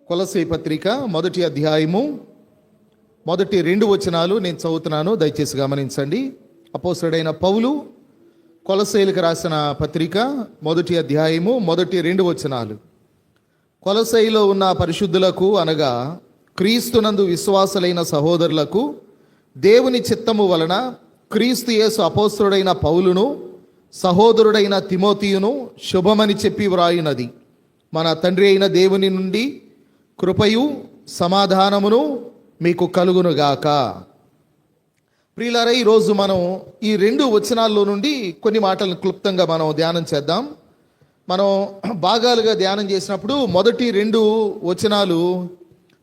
కొలస్సీ పత్రిక మొదటి అధ్యాయము మొదటి 2 వచనాలు నేను చదువుతున్నాను, దయచేసి గమనించండి. అపోస్తలుడైన పౌలు కొలస్సీలకు రాసిన పత్రిక మొదటి అధ్యాయము మొదటి 2 వచనాలు. కొలస్సీలో ఉన్న పరిశుద్ధులకు అనగా క్రీస్తునందు విశ్వాసులైన సహోదరులకు దేవుని చిత్తము వలన క్రీస్తు యేసు అపోస్తలుడైన పౌలును సహోదరుడైన తిమోతియును శుభమని చెప్పి వ్రాయునది. మన తండ్రి అయిన దేవుని నుండి కృపయు సమాధానమును మీకు కలుగునుగాక. ప్రియులారా, ఈరోజు మనం ఈ 2 వచనాల్లో నుండి కొన్ని మాటలను క్లుప్తంగా మనం ధ్యానం చేద్దాం. మనం భాగాలుగా ధ్యానం చేసినప్పుడు మొదటి 2 వచనాలు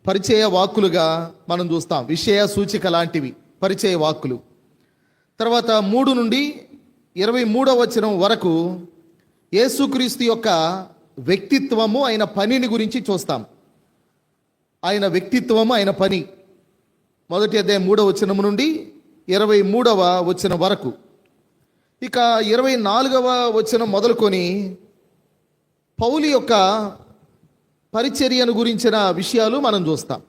పరిచయ వాక్కులుగా మనం చూస్తాం, విషయ సూచిక లాంటివి పరిచయ వాక్కులు. తర్వాత 3 నుండి 23వ వచనం వరకు యేసుక్రీస్తు యొక్క వ్యక్తిత్వము, ఆయన పనిని గురించి చూస్తాం. ఆయన వ్యక్తిత్వము, ఆయన పని. మొదటి అధ్యాయం 3వ వచనం నుండి 23వ వచనం వరకు. ఇక 24వ వచనం మొదలుకొని పౌలు యొక్క పరిచర్యను గురించిన విషయాలు మనం చూస్తాం.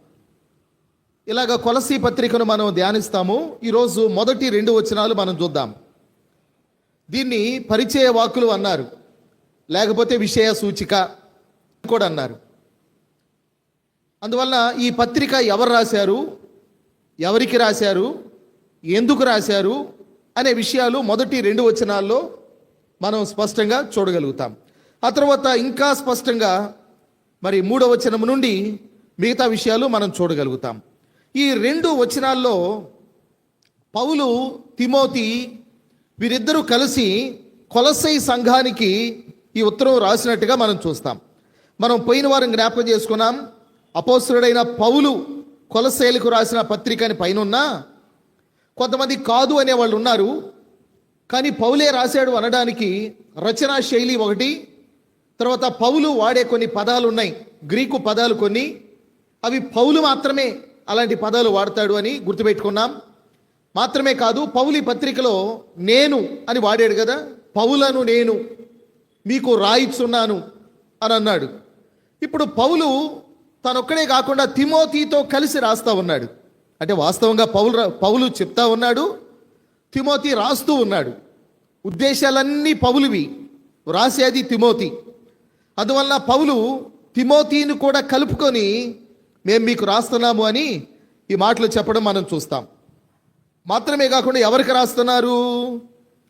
ఇలాగ కొలస్సీ పత్రికను మనం ధ్యానిస్తాము. ఈరోజు మొదటి 2 వచనాలు మనం చూద్దాం. దీన్ని పరిచయ వాక్కులు అన్నారు, లేకపోతే విషయ సూచిక కూడా అన్నారు. అందువల్ల ఈ పత్రిక ఎవరు రాశారు, ఎవరికి రాశారు, ఎందుకు రాశారు అనే విషయాలు మొదటి 2 వచనాల్లో మనం స్పష్టంగా చూడగలుగుతాం. ఆ తర్వాత ఇంకా స్పష్టంగా మరి 3వ వచనం నుండి మిగతా విషయాలు మనం చూడగలుగుతాం. ఈ 2 వచనాల్లో పౌలు, తిమోతి వీరిద్దరూ కలిసి కొలస్సీ సంఘానికి ఈ ఉత్తరం రాసినట్టుగా మనం చూస్తాం. మనం పోయిన వారం జ్ఞాపకం చేసుకున్నాం. అపోస్తలుడైన పౌలు కొలస్సీలకు రాసిన పత్రిక అని పైన కొంతమంది కాదు అనేవాళ్ళు ఉన్నారు. కానీ పౌలే రాశాడు అనడానికి రచనా శైలి ఒకటి, తర్వాత పౌలు వాడే కొన్ని పదాలు ఉన్నాయి, గ్రీకు పదాలు కొన్ని, అవి పౌలు మాత్రమే అలాంటి పదాలు వాడతాడు అని గుర్తుపెట్టుకున్నాం. మాత్రమే కాదు, పౌలు ఈ పత్రికలో నేను అని వాడాడు కదా, పౌలను నేను మీకు రాయిచున్నాను అని అన్నాడు. ఇప్పుడు పౌలు తనొక్కడే కాకుండా తిమోతితో కలిసి రాస్తూ ఉన్నాడు. అంటే వాస్తవంగా పౌలు చెప్తా ఉన్నాడు, తిమోతి రాస్తూ ఉన్నాడు. ఉద్దేశాలన్నీ పౌలువి, రాసేది తిమోతి. అందువలన పౌలు తిమోతిని కూడా కలుపుకొని మేము మీకు రాస్తున్నాము అని ఈ మాటలు చెప్పడం మనం చూస్తాం. మాత్రమే కాకుండా ఎవరికి రాస్తున్నారు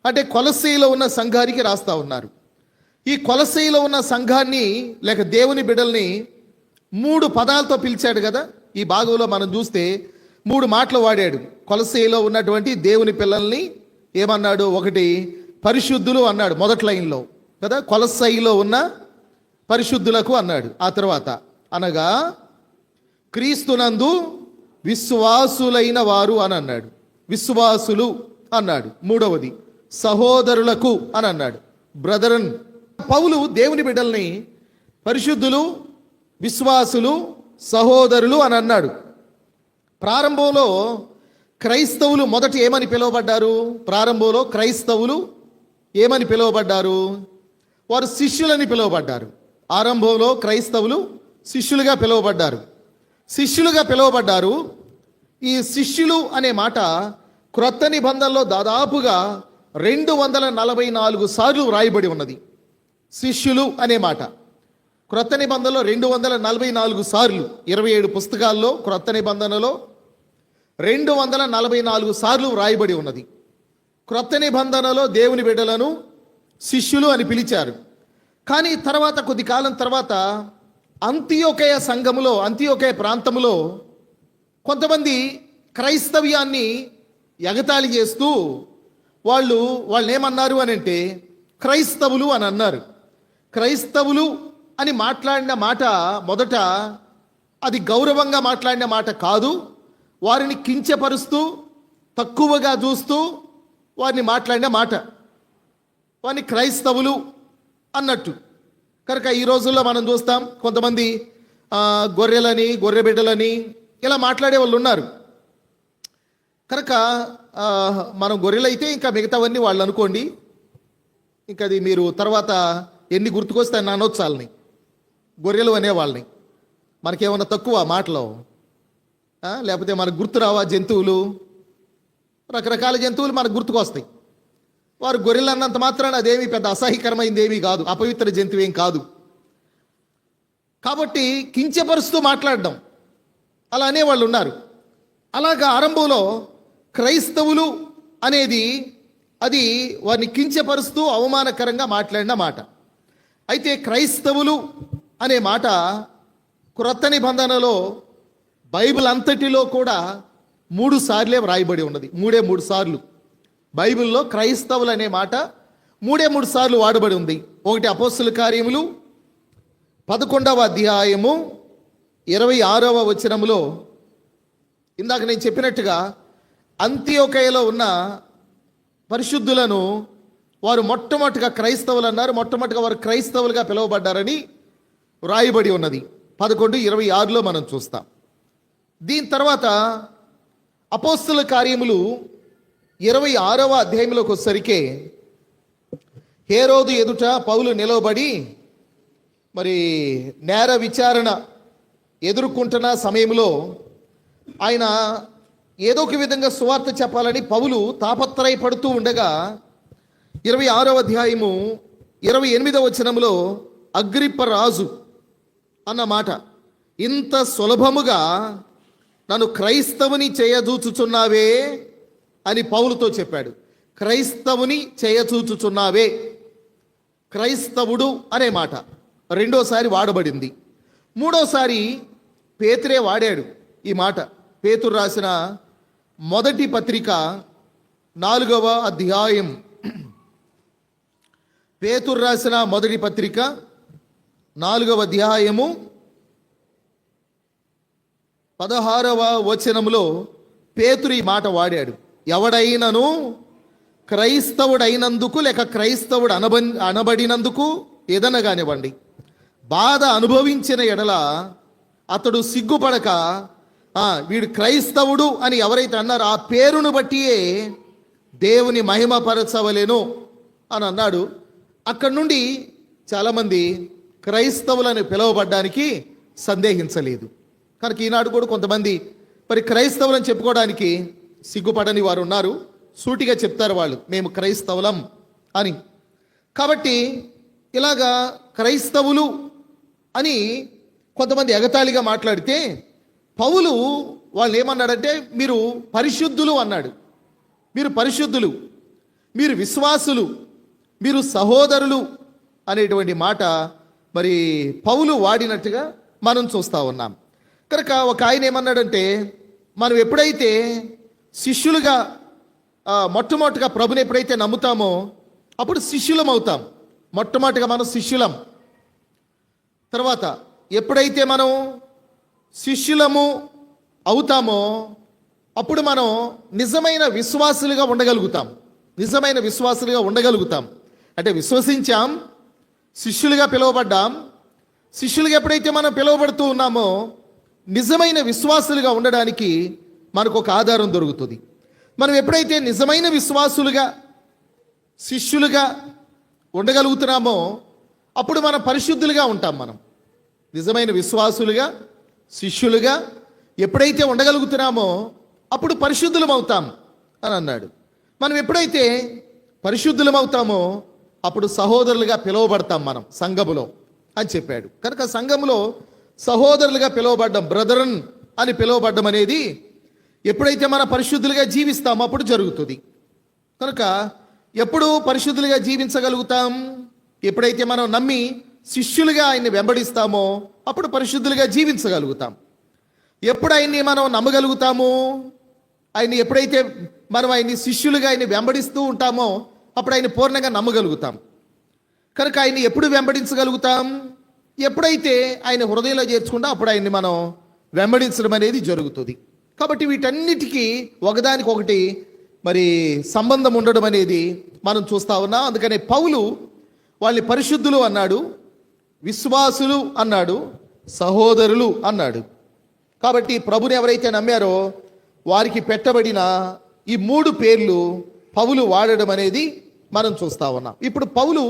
అంటే కొలస్సీలో ఉన్న సంఘానికి రాస్తూ ఉన్నారు. ఈ కొలస్సీలో ఉన్న సంఘాన్ని లేక దేవుని బిడ్డల్ని 3 పదాలతో పిలిచాడు కదా. ఈ భాగంలో మనం చూస్తే 3 మాటలు వాడాడు. కొలస్సీలో ఉన్నటువంటి దేవుని పిల్లల్ని ఏమన్నాడు? ఒకటి పరిశుద్ధులు అన్నాడు మొదటి లైన్లో కదా, కొలస్సీలో ఉన్న పరిశుద్ధులకు అన్నాడు. ఆ తర్వాత అనగా క్రీస్తునందు విశ్వాసులైన వారు అని అన్నాడు, విశ్వాసులు అన్నాడు. 3వది సహోదరులకు అని అన్నాడు, బ్రదరన్. పౌలు దేవుని బిడ్డల్ని పరిశుద్ధులు, విశ్వాసులు, సహోదరులు అని అన్నాడు. ప్రారంభంలో క్రైస్తవులు మొదట ఏమని పిలువబడ్డారు? ప్రారంభంలో క్రైస్తవులు ఏమని పిలువబడ్డారు? వారు శిష్యులని పిలువబడ్డారు. ఆరంభంలో క్రైస్తవులు శిష్యులుగా పిలువబడ్డారు. శిష్యులుగా పిలువబడ్డారు. ఈ శిష్యులు అనే మాట క్రొత్త నిబంధనలో దాదాపుగా 244 సార్లు వ్రాయబడి ఉన్నది. శిష్యులు అనే మాట క్రొత్త నిబంధనలో 244 సార్లు, 27 పుస్తకాల్లో క్రొత్త నిబంధనలో 244 సార్లు వ్రాయబడి ఉన్నది. క్రొత్త నిబంధనలో దేవుని బిడ్డలను శిష్యులు అని పిలిచారు. కానీ తర్వాత కొద్ది కాలం తర్వాత అంతియోకయ సంఘములో, అంతియోకయ ప్రాంతములో కొంతమంది క్రైస్తవ్యాన్ని ఎగతాళి చేస్తూ వాళ్ళు ఏమన్నారు అని అంటే క్రైస్తవులు అని అన్నారు. క్రైస్తవులు అని మాట్లాడిన మాట మొదట అది గౌరవంగా మాట్లాడిన మాట కాదు, వారిని కించపరుస్తూ తక్కువగా చూస్తూ వారిని మాట్లాడిన మాట, వారిని క్రైస్తవులు అన్నట్టు. కనుక ఈ రోజుల్లో మనం చూస్తాం కొంతమంది గొర్రెలని, గొర్రె బిడ్డలని ఇలా మాట్లాడే వాళ్ళు ఉన్నారు. కనుక మనం గొర్రెలైతే ఇంకా మిగతావన్నీ వాళ్ళు అనుకోండి, ఇంకా అది మీరు తర్వాత ఎన్ని గుర్తుకొస్తాయని అనొచ్చు వాళ్ళని, గొర్రెలు అనేవాళ్ళని. మనకేమన్నా తక్కువ మాటలు? లేకపోతే మనకు గుర్తు రావా జంతువులు? రకరకాల జంతువులు మనకు గుర్తుకొస్తాయి. వారు గొర్రెలు అన్నంత మాత్రాన అదేమీ పెద్ద అసహ్యకరమైంది ఏమీ కాదు, అపవిత్ర జంతువు ఏం కాదు. కాబట్టి కించపరుస్తూ మాట్లాడడం అలా అనేవాళ్ళు ఉన్నారు. అలాగా ఆరంభంలో క్రైస్తవులు అనేది అది వారిని కించపరుస్తూ అవమానకరంగా మాట్లాడిన మాట. అయితే క్రైస్తవులు అనే మాట క్రొత్త నిబంధనలో బైబిల్ అంతటిలో కూడా 3 సార్లే వ్రాయబడి ఉన్నది. 3 సార్లు బైబిల్లో క్రైస్తవులు అనే మాట 3 సార్లు వాడబడి ఉంది. ఒకటి అపోస్తల కార్యములు 11వ అధ్యాయము 26వ వచనములో ఇందాక నేను చెప్పినట్టుగా అంతియోకయలో ఉన్న పరిశుద్ధులను వారు మొట్టమొదటిగా క్రైస్తవులు అన్నారు. మొట్టమొదటిగా వారు క్రైస్తవులుగా పిలువబడ్డారని వ్రాయబడి ఉన్నది. 11:26లో మనం చూస్తాం. దీని తర్వాత అపోస్తల కార్యములు 26వ అధ్యాయంలోకి వచ్చేసరికి హేరోదు ఎదుట పౌలు నిలవబడి మరి నేర విచారణ ఎదుర్కొంటున్న సమయంలో ఆయన ఏదో ఒక విధంగా సువార్త చెప్పాలని పౌలు తాపత్రయపడుతూ ఉండగా 26వ అధ్యాయము 28వ వచనంలో అగ్రిప్ప రాజు అన్న మాట, ఇంత సులభముగా నన్ను క్రైస్తవుని చేయజూచుచున్నావే అని పౌలుతో చెప్పాడు. క్రైస్తవుని చేయచూచుచున్నావే, క్రైస్తవుడు అనే మాట రెండోసారి వాడబడింది. మూడోసారి పేతురే వాడాడు ఈ మాట. పేతురు రాసిన మొదటి పత్రిక 4వ అధ్యాయం, పేతురు రాసిన మొదటి పత్రిక 4వ అధ్యాయము 16వ వచనములో పేతురు ఈ మాట వాడాడు. ఎవడైనను క్రైస్తవుడైనందుకు లేక క్రైస్తవుడు అనబడినందుకు ఏదన్నా కానివ్వండి బాధ అనుభవించిన ఎడల అతడు సిగ్గుపడక వీడు క్రైస్తవుడు అని ఎవరైతే అన్నారో ఆ పేరును బట్టియే దేవుని మహిమపరచవలెను అని అన్నాడు. అక్కడి నుండి చాలామంది క్రైస్తవులను పిలువబడ్డానికి సందేహించలేదు. కనుక ఈనాడు కూడా కొంతమంది మరి క్రైస్తవులను చెప్పుకోవడానికి సిగ్గుపడని వారు ఉన్నారు. సూటిగా చెప్తారు వాళ్ళు, మేము క్రైస్తవులం అని. కాబట్టి ఇలాగా క్రైస్తవులు అని కొంతమంది ఎగతాళిగా మాట్లాడితే పౌలు వాళ్ళు ఏమన్నాడంటే మీరు పరిశుద్ధులు అన్నాడు. మీరు పరిశుద్ధులు, మీరు విశ్వాసులు, మీరు సహోదరులు అనేటువంటి మాట మరి పౌలు వాడినట్టుగా మనం చూస్తూ ఉన్నాం. కనుక ఒక ఆయన ఏమన్నాడంటే మనం ఎప్పుడైతే శిష్యులుగా మొట్టమొదటిగా ప్రభుని ఎప్పుడైతే నమ్ముతామో అప్పుడు శిష్యులం అవుతాం. మొట్టమొదటిగా మనం శిష్యులం. తర్వాత ఎప్పుడైతే మనం శిష్యులము అవుతామో అప్పుడు మనం నిజమైన విశ్వాసులుగా ఉండగలుగుతాం. నిజమైన విశ్వాసులుగా ఉండగలుగుతాం అంటే విశ్వసించాం, శిష్యులుగా పిలువబడ్డాం. శిష్యులుగా ఎప్పుడైతే మనం పిలువబడుతూ ఉన్నామో నిజమైన విశ్వాసులుగా ఉండడానికి మనకు ఒక ఆధారం దొరుకుతుంది. మనం ఎప్పుడైతే నిజమైన విశ్వాసులుగా శిష్యులుగా ఉండగలుగుతున్నామో అప్పుడు మనం పరిశుద్ధులుగా ఉంటాం. మనం నిజమైన విశ్వాసులుగా శిష్యులుగా ఎప్పుడైతే ఉండగలుగుతున్నామో అప్పుడు పరిశుద్ధులం అవుతాం అని అన్నాడు. మనం ఎప్పుడైతే పరిశుద్ధులం అవుతామో అప్పుడు సహోదరులుగా పిలువబడతాం మనం సంఘములో అని చెప్పాడు. కనుక సంఘములో సహోదరులుగా పిలువబడ్డం, బ్రదరన్ అని పిలువబడ్డం అనేది ఎప్పుడైతే మన పరిశుద్ధులుగా జీవిస్తామో అప్పుడు జరుగుతుంది. కనుక ఎప్పుడు పరిశుద్ధులుగా జీవించగలుగుతాం? ఎప్పుడైతే మనం నమ్మి శిష్యులుగా ఆయన్ని వెంబడిస్తామో అప్పుడు పరిశుద్ధులుగా జీవించగలుగుతాం. ఎప్పుడు ఆయన్ని మనం నమ్మగలుగుతాము? ఆయన్ని ఎప్పుడైతే మనం ఆయన్ని శిష్యులుగా ఆయన్ని వెంబడిస్తూ ఉంటామో అప్పుడు ఆయన పూర్ణంగా నమ్మగలుగుతాం. కనుక ఆయన్ని ఎప్పుడు వెంబడించగలుగుతాం? ఎప్పుడైతే ఆయన హృదయంలో చేర్చుకుంటా అప్పుడు ఆయన్ని మనం వెంబడించడం అనేది జరుగుతుంది. కాబట్టి వీటన్నిటికీ ఒకదానికొకటి మరి సంబంధం ఉండడం అనేది మనం చూస్తూ ఉన్నాం. అందుకనే పౌలు వాళ్ళని పరిశుద్ధులు అన్నాడు, విశ్వాసులు అన్నాడు, సహోదరులు అన్నాడు. కాబట్టి ప్రభుని ఎవరైతే నమ్మారో వారికి పెట్టబడిన ఈ 3 పేర్లు పౌలు వాడడం అనేది మనం చూస్తూ ఉన్నాం. ఇప్పుడు పౌలు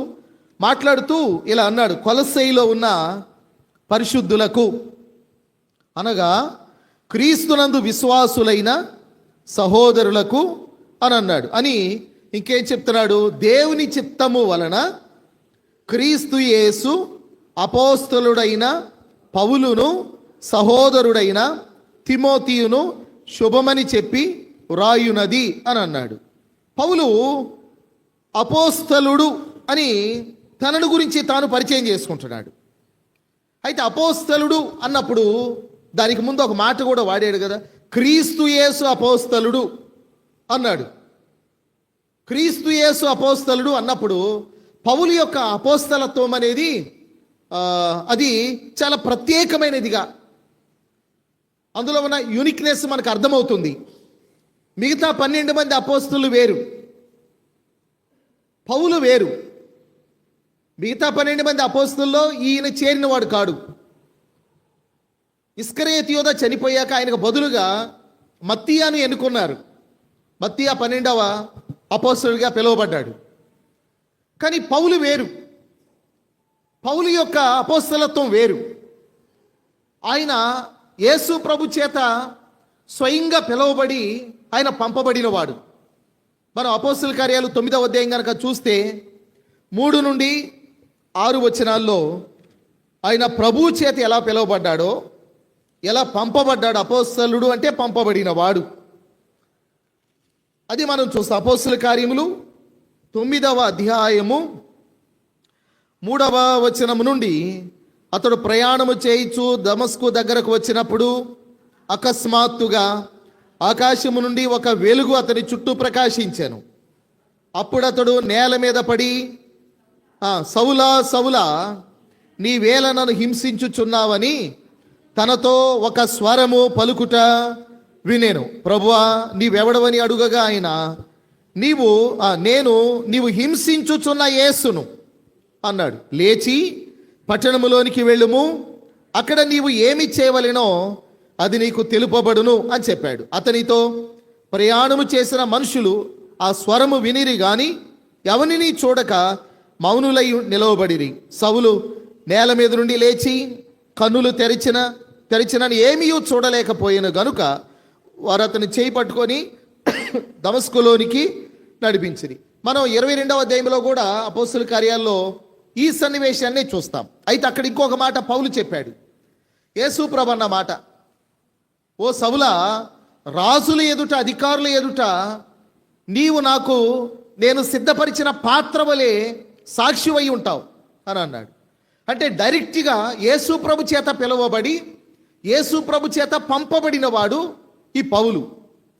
మాట్లాడుతూ ఇలా అన్నాడు, కొలస్సైలో ఉన్న పరిశుద్ధులకు అనగా క్రీస్తునందు విశ్వాసులైన సహోదరులకు అని అన్నాడు. అని ఇంకేం చెప్తున్నాడు? దేవుని చిత్తము వలన క్రీస్తు యేసు అపోస్తలుడైన పౌలును సహోదరుడైన తిమోతియును శుభమని చెప్పి వ్రాయునది అని అన్నాడు. పౌలు అపోస్తలుడు అని తనను గురించి తాను పరిచయం చేసుకుంటున్నాడు. అయితే అపోస్తలుడు అన్నప్పుడు దానికి ముందు ఒక మాట కూడా వాడాడు కదా, క్రీస్తు యేసు అపోస్తలుడు అన్నాడు. క్రీస్తు యేసు అపోస్తలుడు అన్నప్పుడు పౌలు యొక్క అపోస్తలత్వం అనేది అది చాలా ప్రత్యేకమైనదిగా, అందులో ఉన్న యూనిక్నెస్ మనకు అర్థమవుతుంది. మిగతా 12 మంది అపోస్తలు వేరు, పౌలు వేరు. మిగతా 12 మంది అపోస్తలుల్లో ఈయన చేరినవాడు కాడు. ఇస్కరియోతు యూదా చనిపోయాక ఆయనకు బదులుగా మత్తీయాను ఎన్నుకున్నారు. మత్తీయా 12వ అపోస్తలుడిగా పిలువబడ్డాడు. కానీ పౌలు వేరు. పౌలు యొక్క అపోస్తలత్వం వేరు. ఆయన యేసు ప్రభు చేత స్వయంగా పిలువబడి ఆయన పంపబడినవాడు. మనం అపోస్తల కార్యాలు 9వ అధ్యాయం కనుక చూస్తే 3 నుండి 6 వచనాల్లో ఆయన ప్రభు చేత ఎలా పిలువబడ్డాడో, ఎలా పంపబడ్డాడు. అపోస్తలుడు అంటే పంపబడినవాడు. అది మనం చూస్తాం. అపోస్తల కార్యములు 9వ అధ్యాయము 3వ వచనము నుండి, అతడు ప్రయాణము చేయించు దమస్కు దగ్గరకు వచ్చినప్పుడు అకస్మాత్తుగా ఆకాశము నుండి ఒక వెలుగు అతని చుట్టూ ప్రకాశించాను. అప్పుడు అతడు నేల మీద పడి, సౌలా సౌలా, నీవేళ నన్ను హింసించుచున్నావని తనతో ఒక స్వరము పలుకుట వినేను. ప్రభువా, నీవెవడవని అడుగగా ఆయన, నీవు హింసించుచున్న యేసును అన్నాడు. లేచి పట్టణములోనికి వెళ్ళుము, అక్కడ నీవు ఏమి చేయవలెనో అది నీకు తెలుపబడును అని చెప్పాడు. అతనితో ప్రయాణము చేసిన మనుషులు ఆ స్వరము వినిరి గాని ఎవరిని చూడక మౌనులై నిలవబడిరి. సౌలు నేల మీద నుండి లేచి కన్నులు తెరిచినని ఏమీ చూడలేకపోయాను గనుక వారు అతని చేయి పట్టుకొని దమస్కులోనికి నడిపించిరి. మనం 22వ అధ్యాయంలో కూడా అపోస్తల కార్యాల్లో ఈ సన్నివేశాన్ని చూస్తాం. అయితే అక్కడ ఇంకొక మాట పౌలు చెప్పాడు. యేసు ప్రభు అన్న మాట, ఓ సౌలా, రాజుల ఎదుట అధికారుల ఎదుట నేను సిద్ధపరిచిన పాత్ర వలె సాక్షివై ఉంటావు అని అన్నాడు. అంటే డైరెక్ట్గా యేసు ప్రభు చేత పిలువబడి యేసు ప్రభు చేత పంపబడిన వాడు ఈ పౌలు.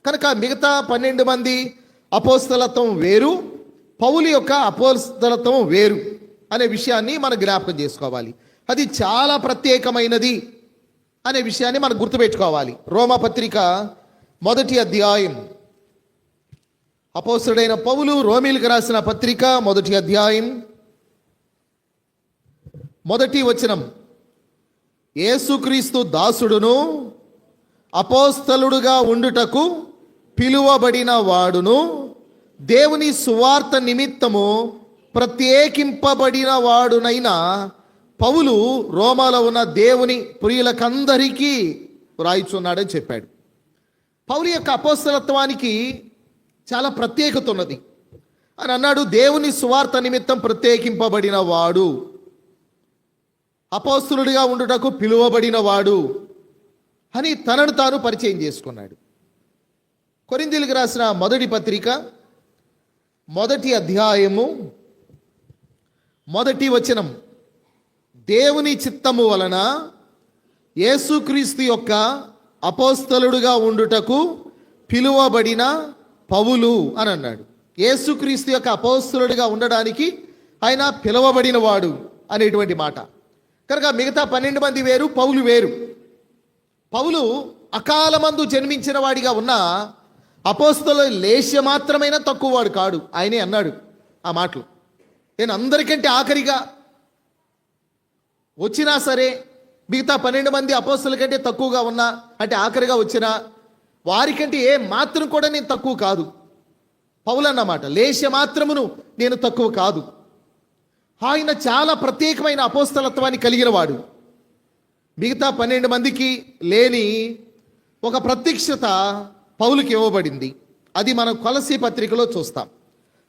కనుక మిగతా 12 మంది అపోస్తలత్వం వేరు, పౌలు యొక్క అపోస్తలత్వం వేరు అనే విషయాన్ని మనం జ్ఞాపకం చేసుకోవాలి. అది చాలా ప్రత్యేకమైనది అనే విషయాన్ని మనం గుర్తుపెట్టుకోవాలి. రోమాపత్రిక 1వ అధ్యాయం, అపోస్తలుడైన పౌలు రోమీలకు రాసిన పత్రిక 1వ అధ్యాయం 1వ వచనం, యేసుక్రీస్తు దాసుడును అపోస్తలుడుగా ఉండుటకు పిలువబడిన వాడును దేవుని సువార్త నిమిత్తము ప్రత్యేకింపబడిన వాడునైన పౌలు రోమాలో ఉన్న దేవుని ప్రియులకందరికీ వ్రాయిచున్నాడని చెప్పాడు. పౌలు యొక్క అపోస్తలత్వానికి చాలా ప్రత్యేకత ఉన్నది అని అన్నాడు. దేవుని సువార్త నిమిత్తం ప్రత్యేకింపబడిన వాడు, అపోస్తలుడిగా ఉండుటకు పిలువబడిన వాడు అని తనను తాను పరిచయం చేసుకున్నాడు. కొరింథీయులకు రాసిన 1వ పత్రిక 1వ అధ్యాయము 1వ వచనం, దేవుని చిత్తము వలన యేసుక్రీస్తు యొక్క అపోస్తలుడుగా ఉండుటకు పిలువబడిన పౌలు అని అన్నాడు. యేసుక్రీస్తు యొక్క అపోస్తలుడిగా ఉండడానికి ఆయన పిలువబడిన వాడు అనేటువంటి మాట. కనుక మిగతా 12 మంది వేరు, పౌలు వేరు. పౌలు అకాలమందు జన్మించిన వాడిగా ఉన్న అపోస్తలు లేశ మాత్రమైనా తక్కువ వాడు కాడు. ఆయనే అన్నాడు ఆ మాటలు. నేను అందరికంటే ఆఖరిగా వచ్చినా సరే, మిగతా 12 మంది అపోస్తల కంటే తక్కువగా ఉన్నా, అంటే ఆఖరిగా వచ్చినా వారికంటే ఏ మాత్రం కూడా నేను తక్కువ కాదు. పౌలు అన్నమాట, లేశ మాత్రమును నేను తక్కువ కాదు. ఆయన చాలా ప్రత్యేకమైన అపోస్తలత్వాన్ని కలిగిన వాడు. మిగతా 12 మందికి లేని ఒక ప్రత్యక్షత పౌలుకి ఇవ్వబడింది. అది మనం కొలసీ పత్రికలో చూస్తాం.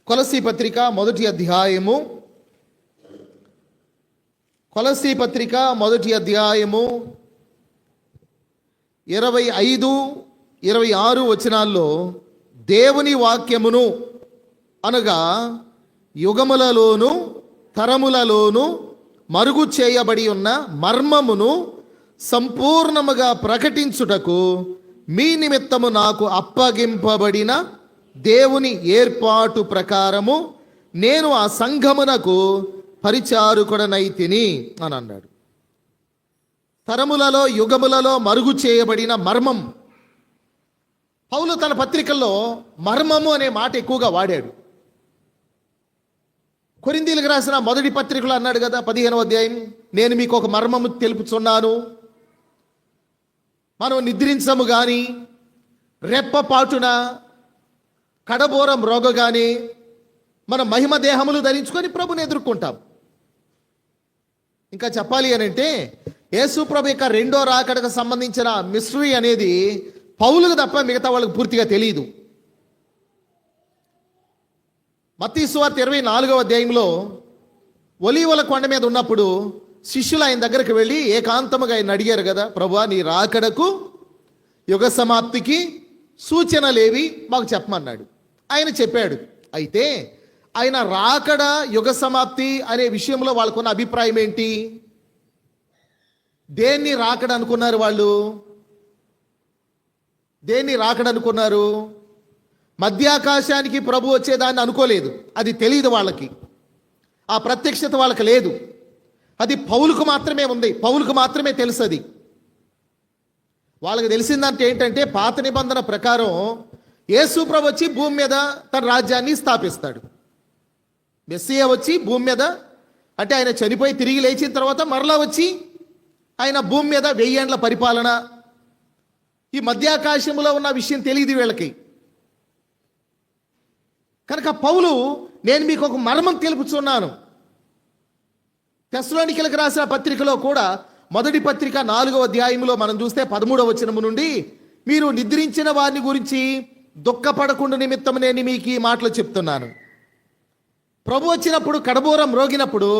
కొలసీ పత్రిక మొదటి అధ్యాయము 25, 26 వచనాల్లో దేవుని వాక్యమును అనగా యుగములలోను తరములలోను మరుగు చేయబడి ఉన్న మర్మమును సంపూర్ణముగా ప్రకటించుటకు మీ నిమిత్తము నాకు అప్పగింపబడిన దేవుని ఏర్పాటు ప్రకారము నేను ఆ సంఘమునకు పరిచారకుడనైతిని అని అన్నాడు. తరములలో యుగములలో మరుగు చేయబడిన మర్మం. పౌలు తన పత్రికల్లో మర్మము అనే మాట ఎక్కువగా వాడాడు. కొరింథీయులకు రాసిన మొదటి పత్రికలో అన్నాడు కదా, 15వ అధ్యాయం, నేను మీకు ఒక మర్మము తెలుపుచున్నాను. మనం నిద్రించము గాని రెప్పపాటున కడబోరం రోగగానే మన మహిమ దేహములు ధరించుకొని ప్రభుని ఎదుర్కొంటాం. ఇంకా చెప్పాలి అని అంటే యేసు ప్రభు యొక్క రెండో రాకడకు సంబంధించిన మిస్టరీ అనేది పౌలుకు తప్ప మిగతా వాళ్ళకి పూర్తిగా తెలియదు. మత్తయి సువార్త 24వ అధ్యాయంలో ఒలీవల కొండ మీద ఉన్నప్పుడు శిష్యులు ఆయన దగ్గరికి వెళ్ళి ఏకాంతముగా ఆయన అడిగారు కదా, ప్రభువా నీ రాకడకు యుగ సమాప్తికి సూచనలేవి మాకు చెప్పమన్నాడు. ఆయన చెప్పాడు. అయితే ఆయన రాకడ యుగ సమాప్తి అనే విషయంలో వాళ్ళకున్న అభిప్రాయం ఏంటి? దేన్ని రాకడ అనుకున్నారు వాళ్ళు? దేన్ని రాకడ అనుకున్నారు? మధ్యాకాశానికి ప్రభు వచ్చేదాన్ని అనుకోలేదు. అది తెలియదు వాళ్ళకి. ఆ ప్రత్యక్షత వాళ్ళకి లేదు. అది పౌలుకు మాత్రమే ఉంది. పౌలుకు మాత్రమే తెలుసు. అది వాళ్ళకి తెలిసిందంటే ఏంటంటే పాత నిబంధన ప్రకారం యేసు ప్రభు వచ్చి భూమి మీద తన రాజ్యాన్ని స్థాపిస్తాడు. మెస్సియా వచ్చి భూమి మీద అంటే ఆయన చనిపోయి తిరిగి లేచిన తర్వాత మరలా వచ్చి ఆయన భూమి మీద 1000 ఏండ్ల పరిపాలన. ఈ మధ్యాకాశంలో ఉన్న విషయం తెలియదు వీళ్ళకి. కనుక పౌలు నేను మీకు ఒక మర్మం తెలుపుచున్నాను. తెస్సలోనికీయులకు రాసిన పత్రికలో కూడా మొదటి పత్రిక 4వ అధ్యాయంలో మనం చూస్తే 13వ వచనము నుండి మీరు నిద్రించిన వారిని గురించి దుఃఖపడకుండా నిమిత్తం నేను మీకు ఈ మాటలు చెప్తున్నాను. ప్రభు వచ్చినప్పుడు కడబోరం రోగినప్పుడు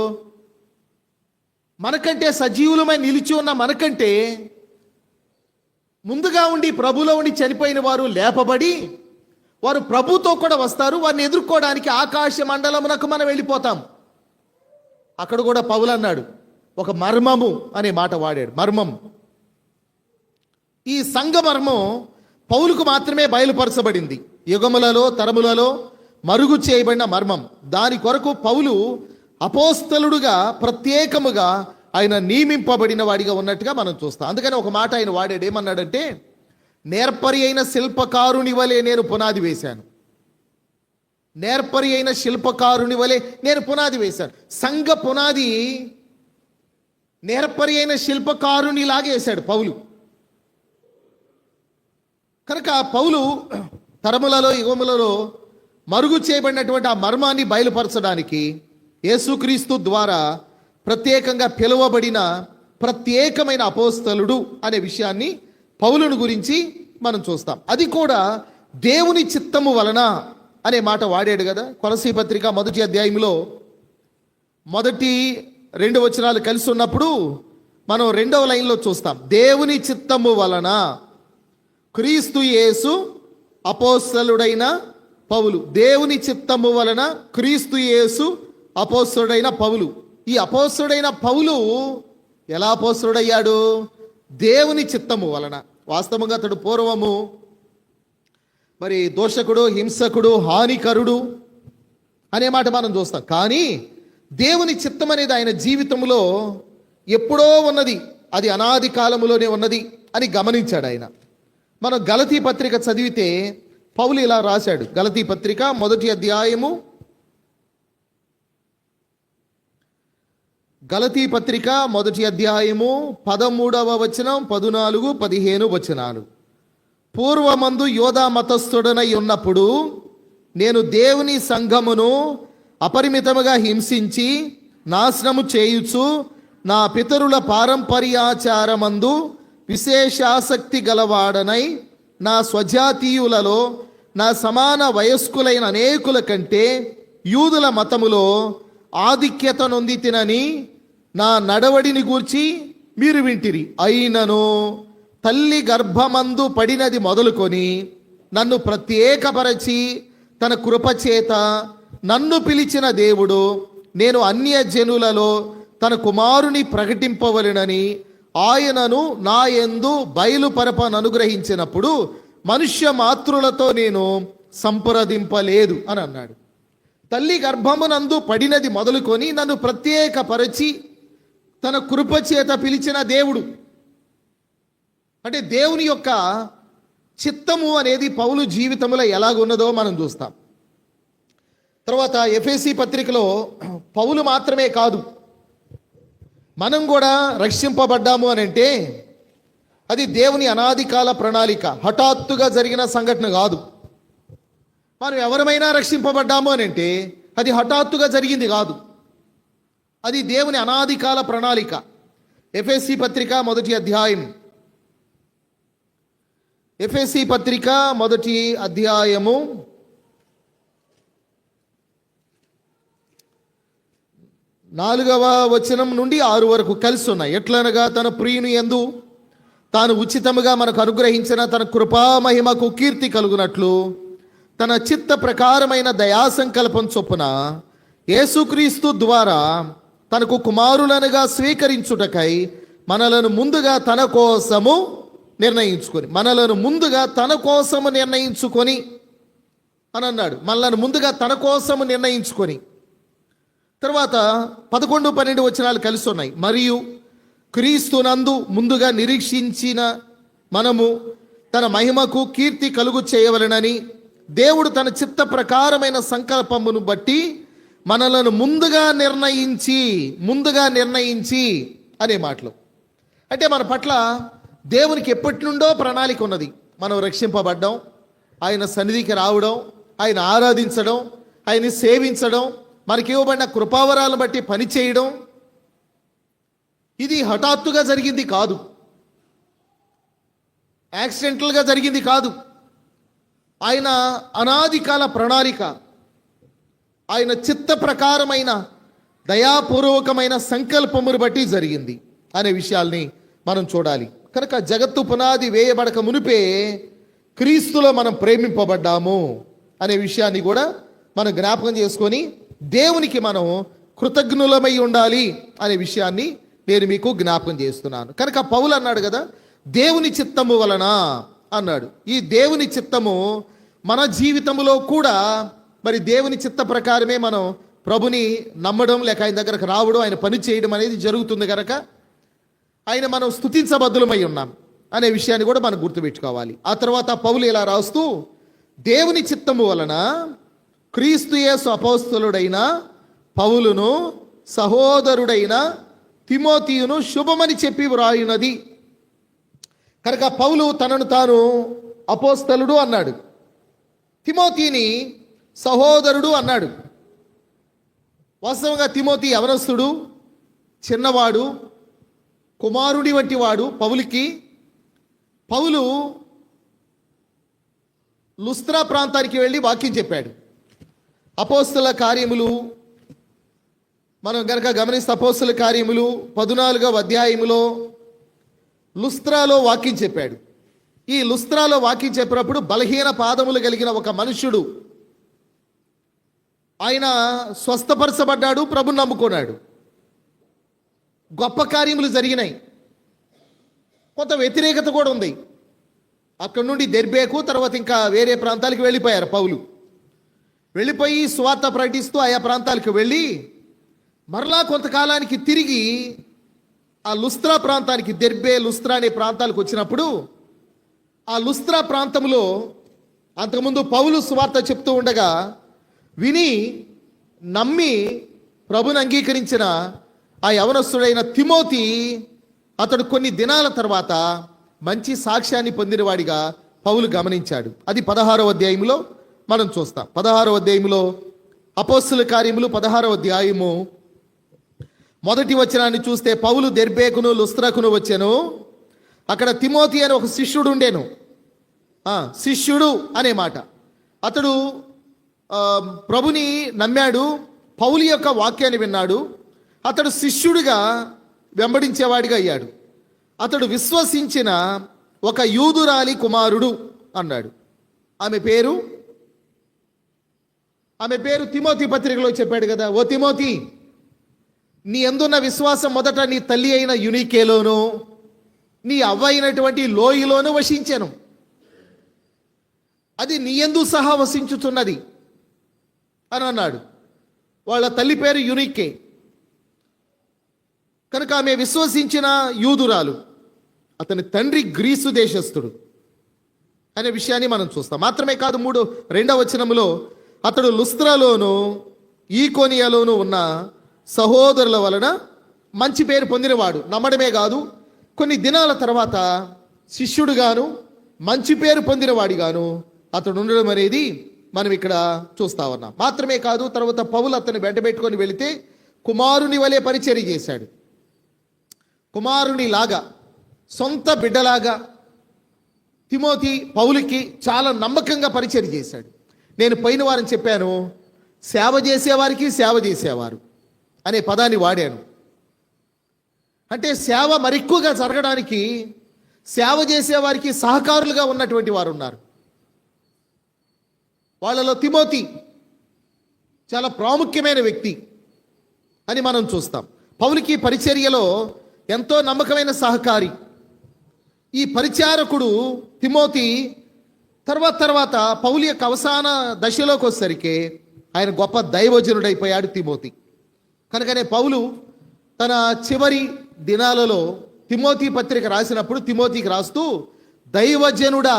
మనకంటే సజీవులమై నిలిచి ఉన్న మనకంటే ముందుగా ఉండి ప్రభులో ఉండి చనిపోయిన వారు లేపబడి వారు ప్రభుతో కూడా వస్తారు. వారిని ఎదుర్కోవడానికి ఆకాశ మండలమునకు మనం వెళ్ళిపోతాం. అక్కడ కూడా పౌలు అన్నాడు ఒక మర్మము అనే మాట వాడాడు. మర్మం. ఈ సంఘ మర్మం పౌలుకు మాత్రమే బయలుపరచబడింది. యుగములలో తరములలో మరుగు చేయబడిన మర్మం. దాని కొరకు పౌలు అపోస్తలుడుగా ప్రత్యేకముగా ఆయన నియమింపబడిన వాడిగా ఉన్నట్టుగా మనం చూస్తాం. అందుకని ఒక మాట ఆయన వాడాడు. ఏమన్నాడంటే నేర్పరి అయిన శిల్పకారుని వలె నేను పునాది వేశాను. నేర్పరి అయిన శిల్పకారుని వలె నేను పునాది వేశాను. సంఘ పునాది నేర్పరి అయిన శిల్పకారుని లాగే వేశాడు పౌలు. కనుక పౌలు తరములలో యుగములలో మరుగు చేయబడినటువంటి ఆ మర్మాన్ని బయలుపరచడానికి యేసుక్రీస్తు ద్వారా ప్రత్యేకంగా పిలువబడిన ప్రత్యేకమైన అపోస్తలుడు అనే విషయాన్ని పౌలును గురించి మనం చూస్తాం. అది కూడా దేవుని చిత్తము వలన అనే మాట వాడాడు కదా. కొలసీ పత్రిక మొదటి అధ్యాయంలో మొదటి 2 వచనాలు కలిసి ఉన్నప్పుడు మనం 2వ లైన్లో చూస్తాం. దేవుని చిత్తము వలన క్రీస్తు యేసు అపోస్తలుడైన పౌలు. దేవుని చిత్తము వలన క్రీస్తు యేసు అపోస్తలుడైన పౌలు. ఈ అపోస్తలుడైన పౌలు ఎలా అపోస్తలుడయ్యాడు? దేవుని చిత్తము వలన. వాస్తవంగా అతడు పూర్వము మరి దోషకుడు, హింసకుడు, హానికరుడు అనే మాట మనం చూస్తాం. కానీ దేవుని చిత్తం అనేది ఆయన జీవితంలో ఎప్పుడో ఉన్నది, అది అనాది కాలములోనే ఉన్నది అని గమనించాడు ఆయన. మనం గలతీ పత్రిక చదివితే పౌలు ఇలా రాశాడు. గలతీ పత్రిక మొదటి అధ్యాయము, గలతీ పత్రిక మొదటి అధ్యాయము 13వ వచనం, 14, 15 వచనాలు. పూర్వమందు యోధా మతస్థుడనై ఉన్నప్పుడు నేను దేవుని సంఘమును అపరిమితముగా హింసించి నాశనము చేయుచు నా పితరుల పారంపర్యాచారమందు విశేషాసక్తి గలవాడనై నా స్వజాతీయులలో నా సమాన వయస్కులైన అనేకుల కంటే యూదుల మతములో ఆధిక్యత నొంది తినని నా నడవడిని గూర్చి మీరు వింటిరి. అయినను తల్లి గర్భమందు పడినది మొదలుకొని నన్ను ప్రత్యేకపరచి తన కృపచేత నన్ను పిలిచిన దేవుడు నేను అన్యజనులలో తన కుమారుని ప్రకటింపవలెనని ఆయనను నా యందు బయలుపరపను అనుగ్రహించినప్పుడు మనుష్య మాతృలతో నేను సంప్రదింపలేదు అని అన్నాడు. తల్లి గర్భమునందు పడినది మొదలుకొని నన్ను ప్రత్యేకపరచి తన కృపచేత పిలిచిన దేవుడు. అంటే దేవుని యొక్క చిత్తము అనేది పౌలు జీవితంలో ఎలాగున్నదో మనం చూస్తాం. తర్వాత ఎఫెసీ పత్రికలో పౌలు మాత్రమే కాదు, మనం కూడా రక్షింపబడ్డాము అని అంటే అది దేవుని అనాది కాల ప్రణాళిక, హఠాత్తుగా జరిగిన సంఘటన కాదు. మనం ఎవరమైనా రక్షింపబడ్డాము అని అంటే అది హఠాత్తుగా జరిగింది కాదు, అది దేవుని అనాది కాల ప్రణాళిక. ఎఫెసీ పత్రిక మొదటి అధ్యాయం, ఎఫెసీ పత్రిక మొదటి అధ్యాయము 4వ వచనం నుండి 6 వరకు కలిసి ఉన్నాయి. ఎట్లనగా తన ప్రియుని యందు తాను ఉచితముగా మనకు అనుగ్రహించిన తన కృపామహిమకు కీర్తి కలుగునట్లు తన చిత్త ప్రకారమైన దయాసంకల్పం చొప్పున యేసుక్రీస్తు ద్వారా తనకు కుమారులనుగా స్వీకరించుటకై మనలను ముందుగా తన కోసము నిర్ణయించుకొని అని అన్నాడు. మనలను ముందుగా తన కోసము నిర్ణయించుకొని. తర్వాత 11, 12 వచనాలు కలిసి ఉన్నాయి. మరియు క్రీస్తునందు ముందుగా నిరీక్షించిన మనము తన మహిమకు కీర్తి కలుగు చేయవలెనని దేవుడు తన చిత్త ప్రకారమైన సంకల్పమును బట్టి మనలను ముందుగా నిర్ణయించి అనే మాటలు. అంటే మన పట్ల దేవునికి ఎప్పటి నుండో ప్రణాళిక ఉన్నది. మనం రక్షింపబడ్డం, ఆయన సన్నిధికి రావడం, ఆయన ఆరాధించడం, ఆయన్ని సేవించడం, మనకి ఇవ్వబడిన కృపావరాలను బట్టి పని చేయడం, ఇది హఠాత్తుగా జరిగింది కాదు, యాక్సిడెంటల్గా జరిగింది కాదు. ఆయన అనాది కాల ప్రణాళిక, ఆయన చిత్త ప్రకారమైన దయాపూర్వకమైన సంకల్పమును బట్టి జరిగింది అనే విషయాల్ని మనం చూడాలి. కనుక జగత్తు పునాది వేయబడక మునిపే క్రీస్తులో మనం ప్రేమింపబడ్డాము అనే విషయాన్ని కూడా మనం జ్ఞాపకం చేసుకొని దేవునికి మనం కృతజ్ఞులమై ఉండాలి అనే విషయాన్ని నేను మీకు జ్ఞాపకం చేస్తున్నాను. కనుక పౌలు అన్నాడు కదా, దేవుని చిత్తము వలన అన్నాడు. ఈ దేవుని చిత్తము మన జీవితంలో కూడా మరి దేవుని చిత్త ప్రకారమే మనం ప్రభుని నమ్మడం, లేక ఆయన దగ్గరకు రావడం, ఆయన పని చేయడం అనేది జరుగుతుంది. కనుక ఆయన మనం స్తుతించబద్దులమై ఉన్నాం అనే విషయాన్ని కూడా మనం గుర్తుపెట్టుకోవాలి. ఆ తర్వాత పౌలు ఇలా రాస్తూ, దేవుని చిత్తము వలన క్రీస్తు యేసు అపోస్తలుడైన పౌలును సహోదరుడైన తిమోతియును శుభమని చెప్పి వ్రాయునది. కనుక పౌలు తనను తాను అపోస్తలుడు అన్నాడు, తిమోతిని సహోదరుడు అన్నాడు. వాస్తవంగా తిమోతి యవనస్తుడు, చిన్నవాడు, కుమారుడి వంటి వాడు పౌలుకి. పౌలు లుస్త్రా ప్రాంతానికి వెళ్ళి వాక్యం చెప్పాడు. అపోస్తల కార్యములు మనం గనక గమనిస్తే అపోస్తల కార్యములు 14వ అధ్యాయములో లుస్త్రాలో వాక్యం చెప్పాడు. ఈ లుస్త్రాలో వాక్యం చెప్పినప్పుడు బలహీన పాదములు కలిగిన ఒక మనుష్యుడు, ఆయన స్వస్థపరచబడ్డాడు, ప్రభుని నమ్ముకున్నాడు. గొప్ప కార్యములు జరిగినాయి. కొంత వ్యతిరేకత కూడా ఉంది. అక్కడి నుండి దెర్బేకు, తర్వాత ఇంకా వేరే ప్రాంతాలకు వెళ్ళిపోయారు. పౌలు వెళ్ళిపోయి సువార్త ప్రకటిస్తూ ఆయా ప్రాంతాలకు వెళ్ళి మరలా కొంతకాలానికి తిరిగి ఆ లుస్త్రా ప్రాంతానికి, దెర్బే, లుస్త్రా అనే ప్రాంతాలకు వచ్చినప్పుడు ఆ లుస్త్రా ప్రాంతంలో అంతకుముందు పౌలు సువార్త చెప్తూ ఉండగా విని నమ్మి ప్రభుని అంగీకరించిన ఆ యవనస్తుడైన తిమోతి, అతడు కొన్ని దినాల తర్వాత మంచి సాక్ష్యాన్ని పొందినవాడిగా పౌలు గమనించాడు. అది 16వ అధ్యాయంలో మనం చూస్తాం. 16వ అధ్యాయంలో అపోస్తల కార్యములు 16వ అధ్యాయము మొదటి వచనాన్ని చూస్తే పౌలు దెర్బేకును లుస్త్రకును వచ్చెను. అక్కడ తిమోతి అని ఒక శిష్యుడు ఉండేను. శిష్యుడు అనే మాట. అతడు ప్రభుని నమ్మాడు, పౌలు యొక్క వాక్యాన్ని విన్నాడు. అతడు శిష్యుడిగా వెంబడించేవాడిగా అయ్యాడు. అతడు విశ్వసించిన ఒక యూదురాలి కుమారుడు అన్నాడు. ఆమె పేరు తిమోతి పత్రికలో చెప్పాడు కదా, ఓ తిమోతి, నీ అందున్న విశ్వాసం మొదట నీ తల్లి అయిన యునికేలోను నీ అవ్వ అయినటువంటి లోయలోను వసించెను. అది నీ యందు సహా వసించుతున్నది అని అన్నాడు. వాళ్ళ తల్లి పేరు యునికే కనుక ఆమె విశ్వసించిన యూదురాలు. అతని తండ్రి గ్రీసు దేశస్థుడు అనే విషయాన్ని మనం చూస్తాం. మాత్రమే కాదు, 2వ వచనములో అతడు లుస్త్రలోను ఈకోనియాలోను ఉన్న సహోదరుల వలన మంచి పేరు పొందినవాడు. నమ్మడమే కాదు, కొన్ని దినాల తర్వాత శిష్యుడుగాను మంచి పేరు పొందినవాడిగాను అతడు ఉండడం అనేది మనం ఇక్కడ చూస్తా ఉన్నాం. మాత్రమే కాదు, తర్వాత పౌలు అతన్ని వెంటబెట్టుకొని వెళితే కుమారుని వలె పరిచర్య చేశాడు. కుమారుని లాగా, సొంత బిడ్డలాగా తిమోతి పౌలుకి చాలా నమ్మకంగా పరిచర్య చేశాడు. నేను పోయిన వారం చెప్పాను, సేవ చేసేవారికి సేవ చేసేవారు అనే పదాన్ని వాడాను. అంటే సేవ మరెక్కువగా జరగడానికి సేవ చేసేవారికి సహకారులుగా ఉన్నటువంటి వారు ఉన్నారు. వాళ్ళలో తిమోతి చాలా ప్రాముఖ్యమైన వ్యక్తి అని మనం చూస్తాం. పౌలుకి పరిచర్యలో ఎంతో నమ్మకమైన సహకారి. ఈ పరిచారకుడు తిమోతి తర్వాత పౌలు యొక్క అవసాన దశలోకి వచ్చేసరికి ఆయన గొప్ప దైవజనుడైపోయాడు తిమోతి. కనుకనే పౌలు తన చివరి దినాలలో తిమోతి పత్రిక రాసినప్పుడు తిమోతికి రాస్తూ దైవజనుడా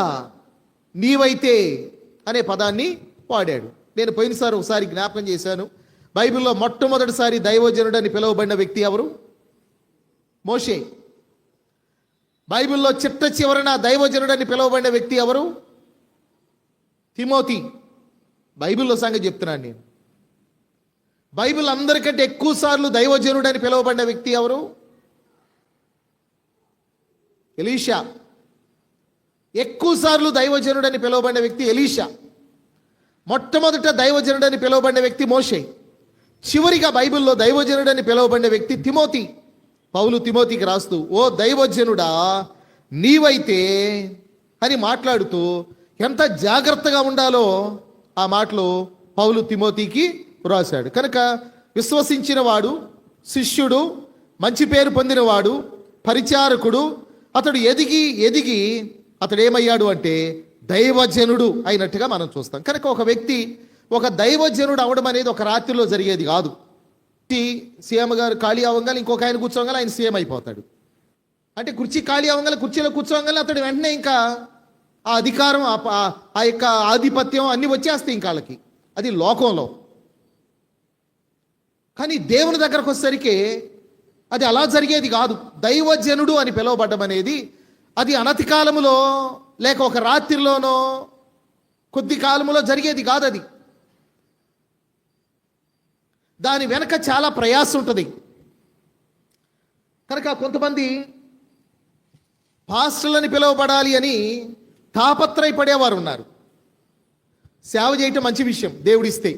నీవైతే అనే పదాన్ని వాడాడు. నేను పోయినసారి ఒకసారి జ్ఞాపకం చేశాను. బైబిల్లో మొట్టమొదటిసారి దైవజనుడని పిలువబడిన వ్యక్తి ఎవరు? మోషే. బైబిల్లో చిట్ట చివరన దైవజనుడని పిలువబడిన వ్యక్తి ఎవరు? తిమోతి. బైబిల్లో సంగతి చెప్తున్నాను నేను. బైబిల్ అందరికంటే ఎక్కువ సార్లు దైవజనుడని పిలువబడిన వ్యక్తి ఎవరు? ఎలీషా. ఎక్కువ సార్లు దైవజనుడని పిలువబడిన వ్యక్తి ఎలీషా. మొట్టమొదట దైవజనుడని పిలువబడిన వ్యక్తి మోషే. చివరిగా బైబిల్లో దైవజనుడని పిలువబడిన వ్యక్తి తిమోతి. పౌలు తిమోతికి రాస్తూ ఓ దైవజనుడా నీవైతే అని మాట్లాడుతూ ఎంత జాగ్రత్తగా ఉండాలో ఆ మాటలు పౌలు తిమోతికి రాశాడు. కనుక విశ్వసించిన వాడు, శిష్యుడు, మంచి పేరు పొందినవాడు, పరిచారకుడు, అతడు ఎదిగి అతడు ఏమయ్యాడు అంటే దైవజనుడు అయినట్టుగా మనం చూస్తాం. కనుక ఒక వ్యక్తి ఒక దైవజనుడు అవడం అనేది ఒక రాత్రిలో జరిగేది కాదు. సీఎం గారు ఖాళీ అవ్వగానే ఇంకొక ఆయన కూర్చోగానే ఆయన సీఎం అయిపోతాడు. అంటే కుర్చీ ఖాళీ అవ్వగానే కుర్చీలో కూర్చోగానే అతడు వెంటనే ఇంకా ఆ అధికారం, ఆ యొక్క ఆధిపత్యం అన్నీ వచ్చేస్తాయి ఇంకా వాళ్ళకి. అది లోకంలో. కానీ దేవుని దగ్గరకు వచ్చేసరికి అది అలా జరిగేది కాదు. దైవజనుడు అని పిలువబడ్డం అనేది అది అనతి కాలములో లేక ఒక రాత్రిలోనో కొద్ది కాలములో జరిగేది కాదు. అది దాని వెనక చాలా ప్రయాసం ఉంటుంది. కనుక కొంతమంది పాస్టర్లని పిలువబడాలి అని తాపత్రయపడేవారు ఉన్నారు. సేవ చేయటం మంచి విషయం దేవుడిస్తే,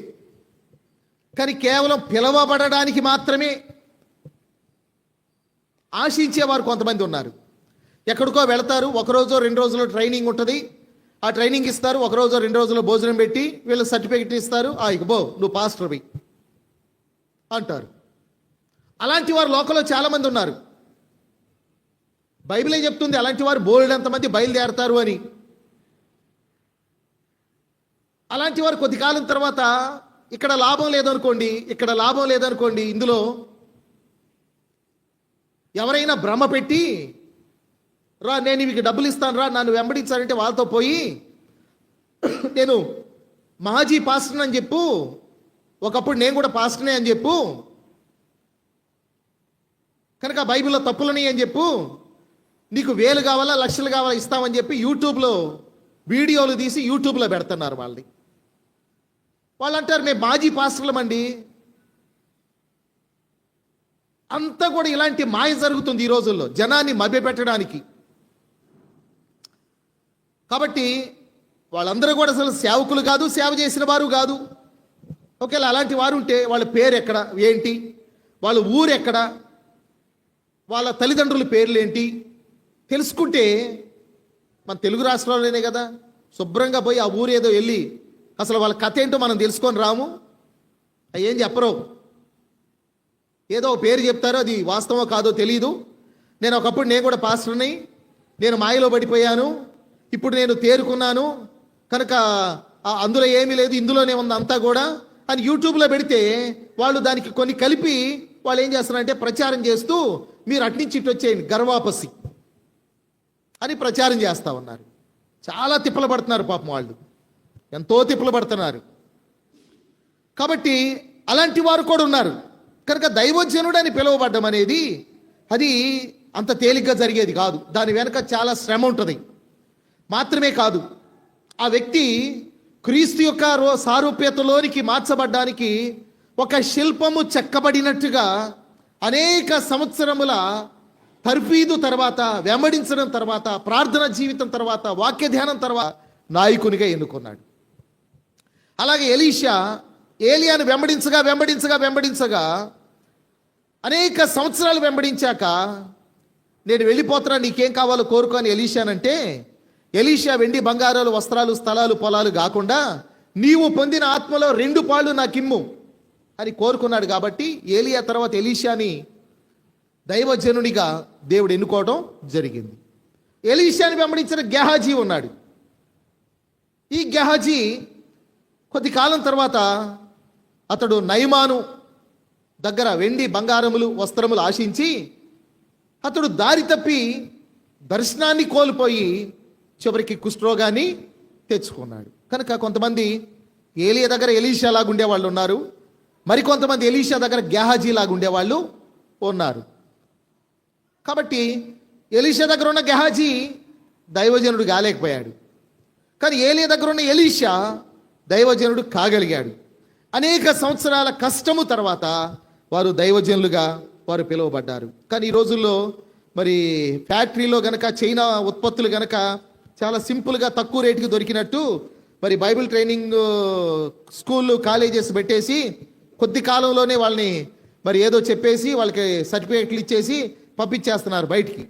కానీ కేవలం పిలవబడడానికి మాత్రమే ఆశించేవారు కొంతమంది ఉన్నారు. ఎక్కడికో వెళతారు, ఒకరోజు 2 రోజులు ట్రైనింగ్ ఉంటుంది, ఆ ట్రైనింగ్ ఇస్తారు, ఒకరోజు 2 రోజులు భోజనం పెట్టి వీళ్ళు సర్టిఫికెట్ ఇస్తారు, ఇక బో నువ్వు పాస్టర్వి అంటారు. అలాంటి వారు లోకంలో చాలామంది ఉన్నారు. బైబిలే చెప్తుంది అలాంటి వారు బోల్డంతమంది బయలుదేరతారు అని. అలాంటి వారు కొద్ది కాలం తర్వాత ఇక్కడ లాభం లేదనుకోండి, ఇందులో ఎవరైనా భ్రమ పెట్టి రా నేను మీకు డబ్బులు ఇస్తాను రా నన్ను వెంబడించాలంటే వాళ్ళతో పోయి నేను మహాజీ పాస్టర్ అని చెప్పు, ఒకప్పుడు నేను కూడా పాస్టర్నే అని చెప్పు, కనుక బైబిల్లో తప్పులని అని చెప్పు, నీకు 1000 కావాలా 1,00,000 కావాలా ఇస్తామని చెప్పి యూట్యూబ్లో వీడియోలు తీసి యూట్యూబ్లో పెడుతున్నారు. వాళ్ళు అంటారు మేము మాజీ పాస్టర్లమండి. అంతా కూడా ఇలాంటి మాయ జరుగుతుంది ఈ రోజుల్లో, జనాన్ని మభ్యపెట్టడానికి. కాబట్టి వాళ్ళందరూ కూడా అసలు సేవకులు కాదు, సేవ చేసిన వారు కాదు. ఒకవేళ అలాంటి వారు ఉంటే వాళ్ళ పేరు ఎక్కడ, ఏంటి, వాళ్ళ ఊరు ఎక్కడ, వాళ్ళ తల్లిదండ్రుల పేర్లు ఏంటి తెలుసుకుంటే మన తెలుగు రాష్ట్రాల్లోనే కదా శుభ్రంగా పోయి ఆ ఊరు ఏదో వెళ్ళి అసలు వాళ్ళ కథ ఏంటో మనం తెలుసుకొని రాము. అవి ఏం చెప్పరు, ఏదో ఒక పేరు చెప్తారో, అది వాస్తవం కాదో తెలియదు. నేను ఒకప్పుడు నేను కూడా పాస్టర్ని, నేను మాయలో పడిపోయాను, ఇప్పుడు నేను తేరుకున్నాను కనుక అందులో ఏమీ లేదు, ఇందులోనే ఉంది అంతా కూడా అని యూట్యూబ్లో పెడితే వాళ్ళు దానికి కొన్ని కలిపి వాళ్ళు ఏం చేస్తున్నారంటే ప్రచారం చేస్తూ మీరు అట్నుంచి ఇటు వచ్చేయండి గర్వాపసి అని ప్రచారం చేస్తూ ఉన్నారు. చాలా తిప్పలు పడుతున్నారు పాపం, వాళ్ళు ఎంతో తిప్పలు పడుతున్నారు. కాబట్టి అలాంటి వారు కూడా ఉన్నారు. కనుక దైవజనుడు అని పిలువబడ్డం అనేది అది అంత తేలిగ్గా జరిగేది కాదు. దాని వెనక చాలా శ్రమ ఉంటుంది. మాత్రమే కాదు, ఆ వ్యక్తి క్రీస్తు యొక్క సారూప్యతలోనికి మార్చబడ్డానికి ఒక శిల్పము చెక్కబడినట్టుగా అనేక సంవత్సరముల తర్ఫీదు తర్వాత, వెంబడించడం తర్వాత, ప్రార్థన జీవితం తర్వాత, వాక్య ధ్యానం తర్వాత నాయకునిగా ఎన్నుకున్నాడు. అలాగే ఎలీషా ఏలియాను వెంబడించగా అనేక సంవత్సరాలు వెంబడించాక నేను వెళ్ళిపోతున్నా, నీకేం కావాలో కోరుకోని ఎలీషానంటే, ఎలీషా వెండి బంగారాలు వస్త్రాలు స్థలాలు పొలాలు కాకుండా నీవు పొందిన ఆత్మలో 2 పాళ్ళు నాకిమ్ము అని కోరుకున్నాడు. కాబట్టి ఏలియా తర్వాత ఎలీషాని దైవజనునిగా దేవుడు ఎన్నుకోవడం జరిగింది. ఎలీషాని వెంబడించిన గెహాజీ ఉన్నాడు. ఈ గెహాజీ కొద్ది కాలం తర్వాత అతడు నయమాను దగ్గర వెండి బంగారములు వస్త్రములు ఆశించి అతడు దారి తప్పి దర్శనాన్ని కోల్పోయి చివరికి కుష్ఠరోగాన్ని తెచ్చుకున్నాడు. కనుక కొంతమంది ఏలియా దగ్గర ఎలీషా లాగా ఉండేవాళ్ళు ఉన్నారు, మరికొంతమంది ఎలీషా దగ్గర గెహాజీ లాగా ఉండేవాళ్ళు ఉన్నారు. కాబట్టి ఎలీషా దగ్గర ఉన్న గెహాజీ దైవజనుడు కాలేకపోయాడు, కానీ ఏలియా దగ్గర ఉన్న ఎలీషా దైవజనుడు కాగలిగాడు. అనేక సంవత్సరాల కష్టము తర్వాత వారు దైవజనులుగా వారు పిలువబడ్డారు. కానీ ఈ రోజుల్లో మరి ఫ్యాక్టరీలో గనక చైనా ఉత్పత్తులు గనక చాలా సింపుల్గా తక్కువ రేటుకి దొరికినట్టు మరి బైబిల్ ట్రైనింగ్ స్కూళ్ళు కాలేజెస్ పెట్టేసి కొద్ది కాలంలోనే వాళ్ళని మరి ఏదో చెప్పేసి వాళ్ళకి సర్టిఫికేట్లు ఇచ్చేసి పంపించేస్తున్నారు బయటికి.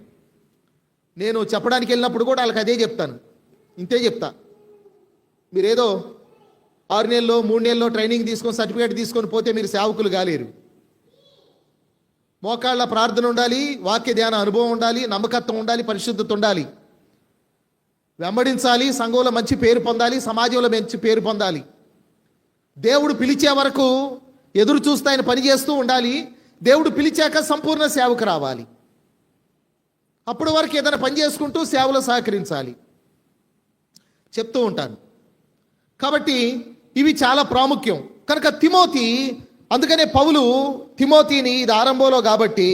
నేను చెప్పడానికి వెళ్ళినప్పుడు కూడా వాళ్ళకి అదే చెప్తాను, ఇంతే చెప్తా. మీరేదో 6 నెలల్లో 3 నెలల్లో ట్రైనింగ్ తీసుకొని సర్టిఫికేట్ తీసుకొని పోతే మీరు సేవకులు కాలేరు. మోకాళ్ళ ప్రార్థన ఉండాలి, వాక్య ధ్యాన అనుభవం ఉండాలి, నమ్మకత్వం ఉండాలి, పరిశుద్ధత ఉండాలి, వెంబడించాలి, సంఘంలో మంచి పేరు పొందాలి, సమాజంలో మంచి పేరు పొందాలి. దేవుడు పిలిచే వరకు ఎదురు చూస్తూ ఆయన పని చేస్తూ ఉండాలి. దేవుడు పిలిచాక సంపూర్ణ సేవకు రావాలి. అప్పటి వరకు ఏదైనా పని చేసుకుంటూ సేవలో సహకరించాలి, చెప్తూ ఉంటాను. కాబట్టి ఇవి చాలా ప్రాముఖ్యం. కనుక తిమోతి, అందుకనే పౌలు తిమోతిని, ఇది ఆరంభంలో కాబట్టి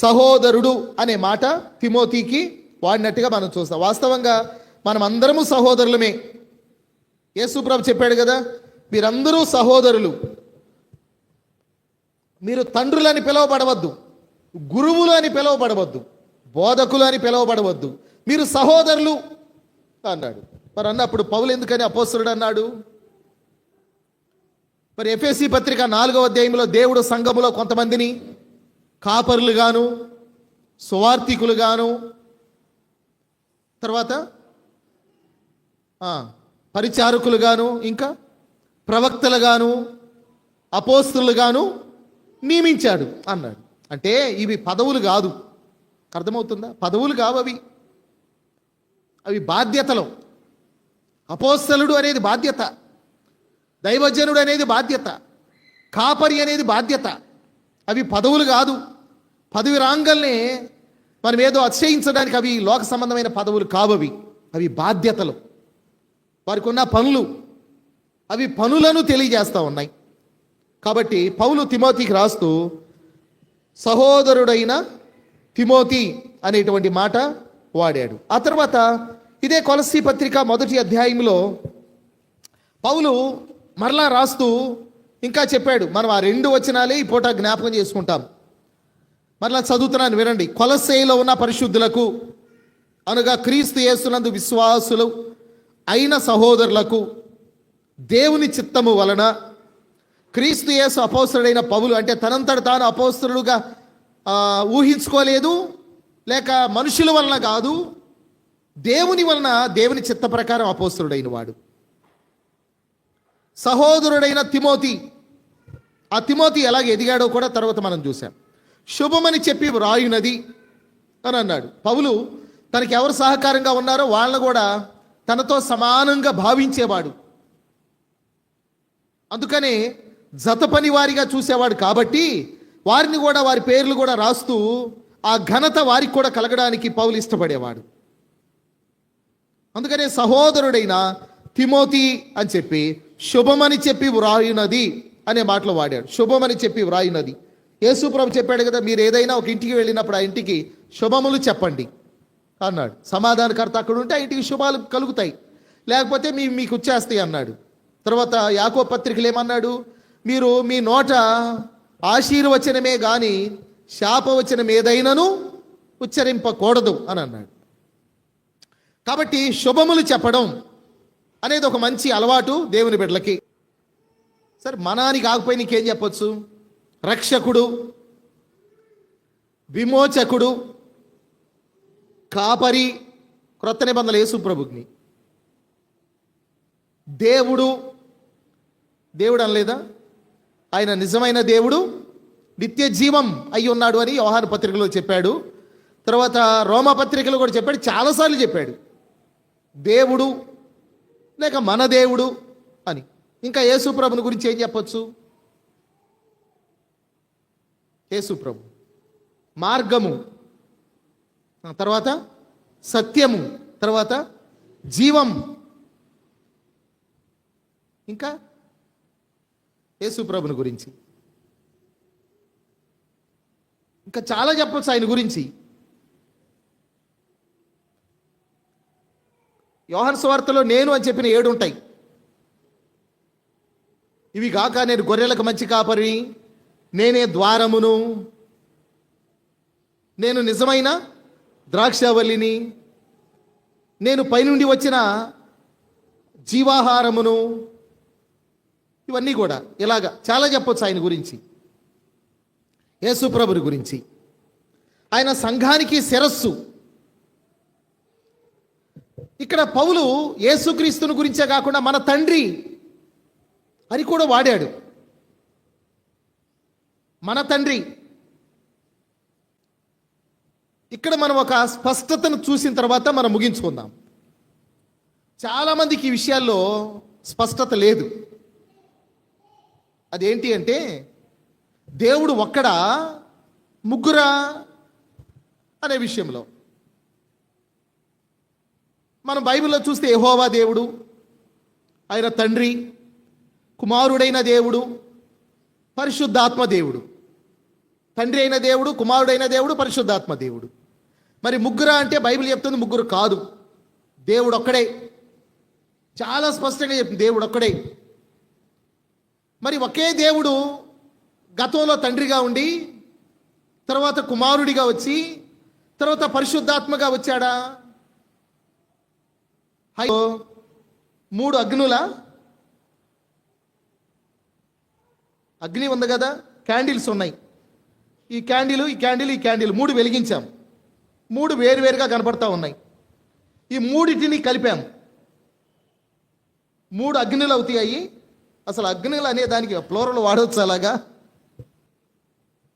సహోదరుడు అనే మాట తిమోతికి వాడినట్టుగా మనం చూస్తాం. వాస్తవంగా మనం అందరము సహోదరులమే. యేసుప్రభు చెప్పాడు కదా, మీరందరూ సహోదరులు, మీరు తండ్రులు అని పిలువబడవద్దు, గురువులు అని పిలువబడవద్దు, బోధకులు అని పిలువబడవద్దు, మీరు సహోదరులు అన్నాడు. మరి అన్నప్పుడు పౌలు ఎందుకని అపోస్తలుడు అన్నాడు? మరి ఎఫెసీ పత్రిక 4వ అధ్యాయంలో దేవుడు సంఘములో కొంతమందిని కాపరులుగాను, సువార్థికులుగాను, తర్వాత పరిచారకులుగాను, ఇంకా ప్రవక్తలుగాను, అపోస్తలుగాను నియమించాడు అన్నాడు. అంటే ఇవి పదవులు కాదు, అర్థమవుతుందా? పదవులు కావు అవి, అవి బాధ్యతలు. అపోస్తలుడు అనేది బాధ్యత, దైవజనుడు అనేది బాధ్యత, కాపరి అనేది బాధ్యత. అవి పదవులు కాదు. పదవి రాంగల్నే మనం ఏదో అతిశయించడానికి అవి లోక సంబంధమైన పదవులు కావు, అవి బాధ్యతలు. వారికి ఉన్న పనులు, అవి పనులను తెలియజేస్తూ ఉన్నాయి. కాబట్టి పౌలు తిమోతికి రాస్తూ సహోదరుడైన తిమోతి అనేటువంటి మాట వాడాడు. ఆ తర్వాత ఇదే కొలస్సీ పత్రిక 1వ అధ్యాయంలో పౌలు మరలా రాస్తూ ఇంకా చెప్పాడు. మనం ఆ 2 వచనాలే ఈ పూట జ్ఞాపకం చేసుకుంటాం. మరలా చదువుతున్నాను వినండి. కొలస్సీలో ఉన్న పరిశుద్ధులకు, అనగా క్రీస్తు యేసునందు విశ్వాసులు అయిన సహోదరులకు దేవుని చిత్తము వలన క్రీస్తు యేసు అపోస్తలుడైన పౌలు, అంటే తనంతట తాను అపోస్తలుడుగా ఊహించుకోలేదు, లేక మనుషుల వలన కాదు, దేవుని వలన, దేవుని చిత్త ప్రకారం అపోస్తలుడైన వాడు సహోదరుడైన తిమోతి. ఆ తిమోతి ఎలాగ ఎదిగాడో కూడా తర్వాత మనం చూసాం. శుభమని చెప్పి వ్రాయునది అని అన్నాడు. పౌలు తనకి ఎవరు సహకారంగా ఉన్నారో వాళ్ళని కూడా తనతో సమానంగా భావించేవాడు. అందుకనే జత పని వారిగా చూసేవాడు కాబట్టి వారిని కూడా, వారి పేర్లు కూడా రాస్తూ ఆ ఘనత వారికి కూడా కలగడానికి పౌలు ఇష్టపడేవాడు. అందుకనే సహోదరుడైన తిమోతి అని చెప్పి శుభమని చెప్పి వ్రాయునది అనే మాటలు వాడాడు. శుభమని చెప్పి వ్రాయునది. యేసు ప్రభు చెప్పాడు కదా, మీరు ఏదైనా ఒక ఇంటికి వెళ్ళినప్పుడు ఆ ఇంటికి శుభములు చెప్పండి అన్నాడు. సమాధానకర్త అక్కడ ఉంటే ఆ ఇంటికి శుభాలు కలుగుతాయి, లేకపోతే మీకు వచ్చేస్తాయి అన్నాడు. తర్వాత యాకోబు పత్రికలు ఏమన్నాడు? మీరు మీ నోట ఆశీర్వచనమే కానీ శాపవచనం ఏదైనాను ఉచ్చరింపకూడదు అని అన్నాడు. కాబట్టి శుభములు చెప్పడం అనేది ఒక మంచి అలవాటు దేవుని బిడ్డలకి. సరే, మనాని కాకపోయి నీకేం చెప్పొచ్చు? రక్షకుడు, విమోచకుడు, కాపరి, క్రొత్త నిబంధనల యేసు ప్రభుని దేవుడు, దేవుడు అనలేదా? ఆయన నిజమైన దేవుడు, నిత్య జీవం అయి ఉన్నాడు అని యోహాను పత్రికలో చెప్పాడు. తర్వాత రోమా పత్రికలో కూడా చెప్పాడు, చాలాసార్లు చెప్పాడు దేవుడు లేక మన దేవుడు అని. ఇంకా యేసు ప్రభుని గురించి ఏం చెప్పొచ్చు? యేసు ప్రభు మార్గము, తర్వాత సత్యము, తర్వాత జీవం. ఇంకా యేసు ప్రభుని గురించి ఇంకా చాలా చెప్పొచ్చు ఆయన గురించి. యోహాను సువార్తలో నేను అని చెప్పిన 7 ఉంటాయి. ఇవి కాక నేను గొర్రెలకు మంచి కాపరి, నేనే ద్వారమును, నేను నిజమైన ద్రాక్షవల్లిని, నేను పైనుండి వచ్చిన జీవాహారమును, ఇవన్నీ కూడా ఇలాగా చాలా చెప్పొచ్చు ఆయన గురించి, యేసు ప్రభుని గురించి. ఆయన సంఘానికి శిరస్సు. ఇక్కడ పౌలు యేసుక్రీస్తుని గురించే కాకుండా మన తండ్రి అని కూడా వాడాడు. మన తండ్రి. ఇక్కడ మనం ఒక స్పష్టతను చూసిన తర్వాత మనం ముగించుకుందాం. చాలామందికి ఈ విషయాల్లో స్పష్టత లేదు. అదేంటి అంటే, దేవుడు ఒక్కడా ముగ్గురా అనే విషయంలో మనం బైబిల్లో చూస్తే యెహోవా దేవుడు, ఆయన తండ్రి, కుమారుడైన దేవుడు, పరిశుద్ధాత్మ దేవుడు. తండ్రి అయిన దేవుడు, కుమారుడైన దేవుడు, పరిశుద్ధాత్మ దేవుడు. మరి ముగ్గురా అంటే బైబిల్ చెప్తుంది ముగ్గురు కాదు, దేవుడు ఒక్కడే. చాలా స్పష్టంగా చెప్తుంది దేవుడు ఒక్కడే. మరి ఒకే దేవుడు గతంలో తండ్రిగా ఉండి, తర్వాత కుమారుడిగా వచ్చి, తర్వాత పరిశుద్ధాత్మగా వచ్చాడా? 3 అగ్నుల అగ్ని ఉంది కదా, క్యాండిల్స్ ఉన్నాయి. ఈ క్యాండిల్ 3 వెలిగించాం. 3 వేరువేరుగా కనపడతా ఉన్నాయి. ఈ 3టిని కలిపాం, 3 అగ్నులు అవుతాయి. అసలు అగ్నులు అనే దానికి ప్లోరల్ వాడవచ్చు, అలాగా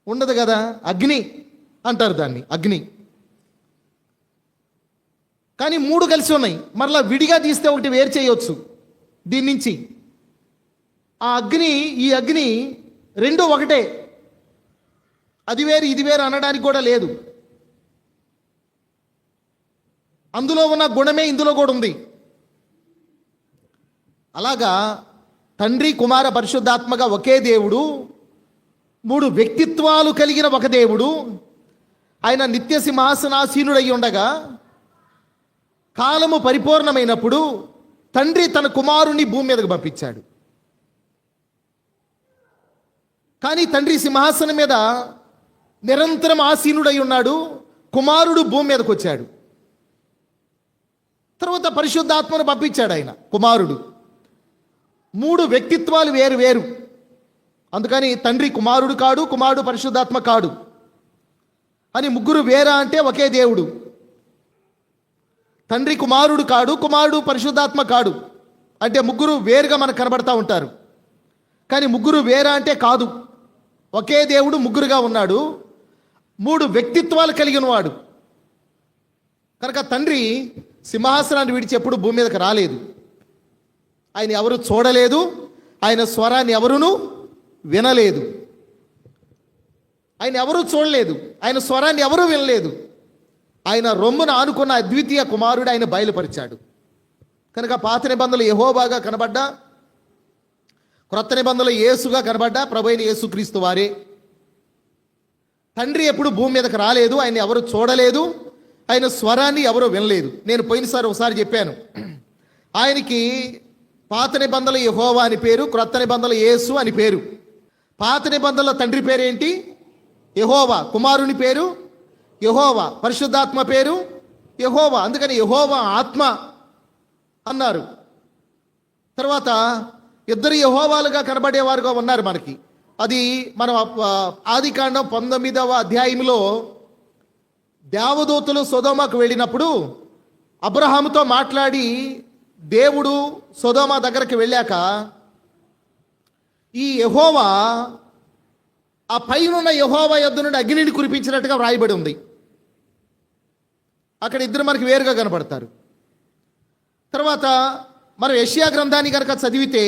ఉండదు కదా. అగ్ని అంటారు దాన్ని, అగ్ని. కానీ 3 కలిసి ఉన్నాయి. మరలా విడిగా తీస్తే ఒకటి వేరు చేయవచ్చు దీని నుంచి. ఆ అగ్ని, ఈ అగ్ని 2 ఒకటే, అది వేరు ఇది వేరు అనడానికి కూడా లేదు. అందులో ఉన్న గుణమే ఇందులో కూడా ఉంది. అలాగా తండ్రి, కుమార, పరిశుద్ధాత్మగా ఒకే దేవుడు, 3 వ్యక్తిత్వాలు కలిగిన ఒక దేవుడు. ఆయన నిత్య సింహాసనాసీనుడై ఉండగా కాలము పరిపూర్ణమైనప్పుడు తండ్రి తన కుమారుని భూమి మీదకు పంపించాడు. కానీ తండ్రి సింహాసనం మీద నిరంతరం ఆసీనుడై ఉన్నాడు. కుమారుడు భూమి మీదకి వచ్చాడు. తర్వాత పరిశుద్ధాత్మను పంపించాడు ఆయన కుమారుడు. 3 వ్యక్తిత్వాలు వేరు వేరు. అందుకని తండ్రి కుమారుడు కాడు, కుమారుడు పరిశుద్ధాత్మ కాడు అని ముగ్గురు వేరా అంటే ఒకే దేవుడు. తండ్రి కుమారుడు కాడు, కుమారుడు పరిశుద్ధాత్మ కాడు అంటే ముగ్గురు వేరుగా మనకు కనబడతా ఉంటారు. కానీ ముగ్గురు వేరా అంటే కాదు, ఒకే దేవుడు ముగ్గురుగా ఉన్నాడు. 3 వ్యక్తిత్వాలు కలిగిన వాడు కనుక తండ్రి సింహాసనాన్ని విడిచి ఎప్పుడు భూమి మీదకి రాలేదు. ఆయన ఎవరు చూడలేదు, ఆయన స్వరాన్ని ఎవరును వినలేదు. ఆయన ఎవరూ చూడలేదు, ఆయన స్వరాన్ని ఎవరూ వినలేదు. ఆయన రొమ్మున ఆనుకున్న అద్వితీయ కుమారుడు ఆయన బయలుపరిచాడు. కనుక పాత నిబంధనలు యెహోవాగా కనబడ్డా, క్రొత్త నిబంధనలు యేసుగా కనబడ్డా ప్రభువైన యేసుక్రీస్తు వారే. తండ్రి ఎప్పుడు భూమి మీదకి రాలేదు, ఆయన ఎవరు చూడలేదు, ఆయన స్వరాన్ని ఎవరూ వినలేదు. నేను పోయినసారి ఒకసారి చెప్పాను, ఆయనకి పాత నిబంధనలు యెహోవా అని పేరు, క్రొత్త నిబంధనలు యేసు అని పేరు. పాత నిబంధనల తండ్రి పేరేంటి? యెహోవా. కుమారుని పేరు యెహోవా. పరిశుద్ధాత్మ పేరు యెహోవా. అందుకని యెహోవా ఆత్మ అన్నారు. తర్వాత ఇద్దరు యెహోవాలుగా కనబడేవారుగా ఉన్నారు మనకి. అది మనం ఆదికాండం 19వ అధ్యాయంలో దేవదూతలు సొదొమకు వెళ్ళినప్పుడు అబ్రహాముతో మాట్లాడి దేవుడు సొదొమ దగ్గరికి వెళ్ళాక ఈ యెహోవా ఆ పైనున్న యెహోవా యొద్ద నుండి అగ్నిని కురిపించినట్టుగా వ్రాయబడి ఉంది. అక్కడ ఇద్దరు మనకి వేరుగా కనబడతారు. తర్వాత మనం యెషయా గ్రంథాన్ని కనుక చదివితే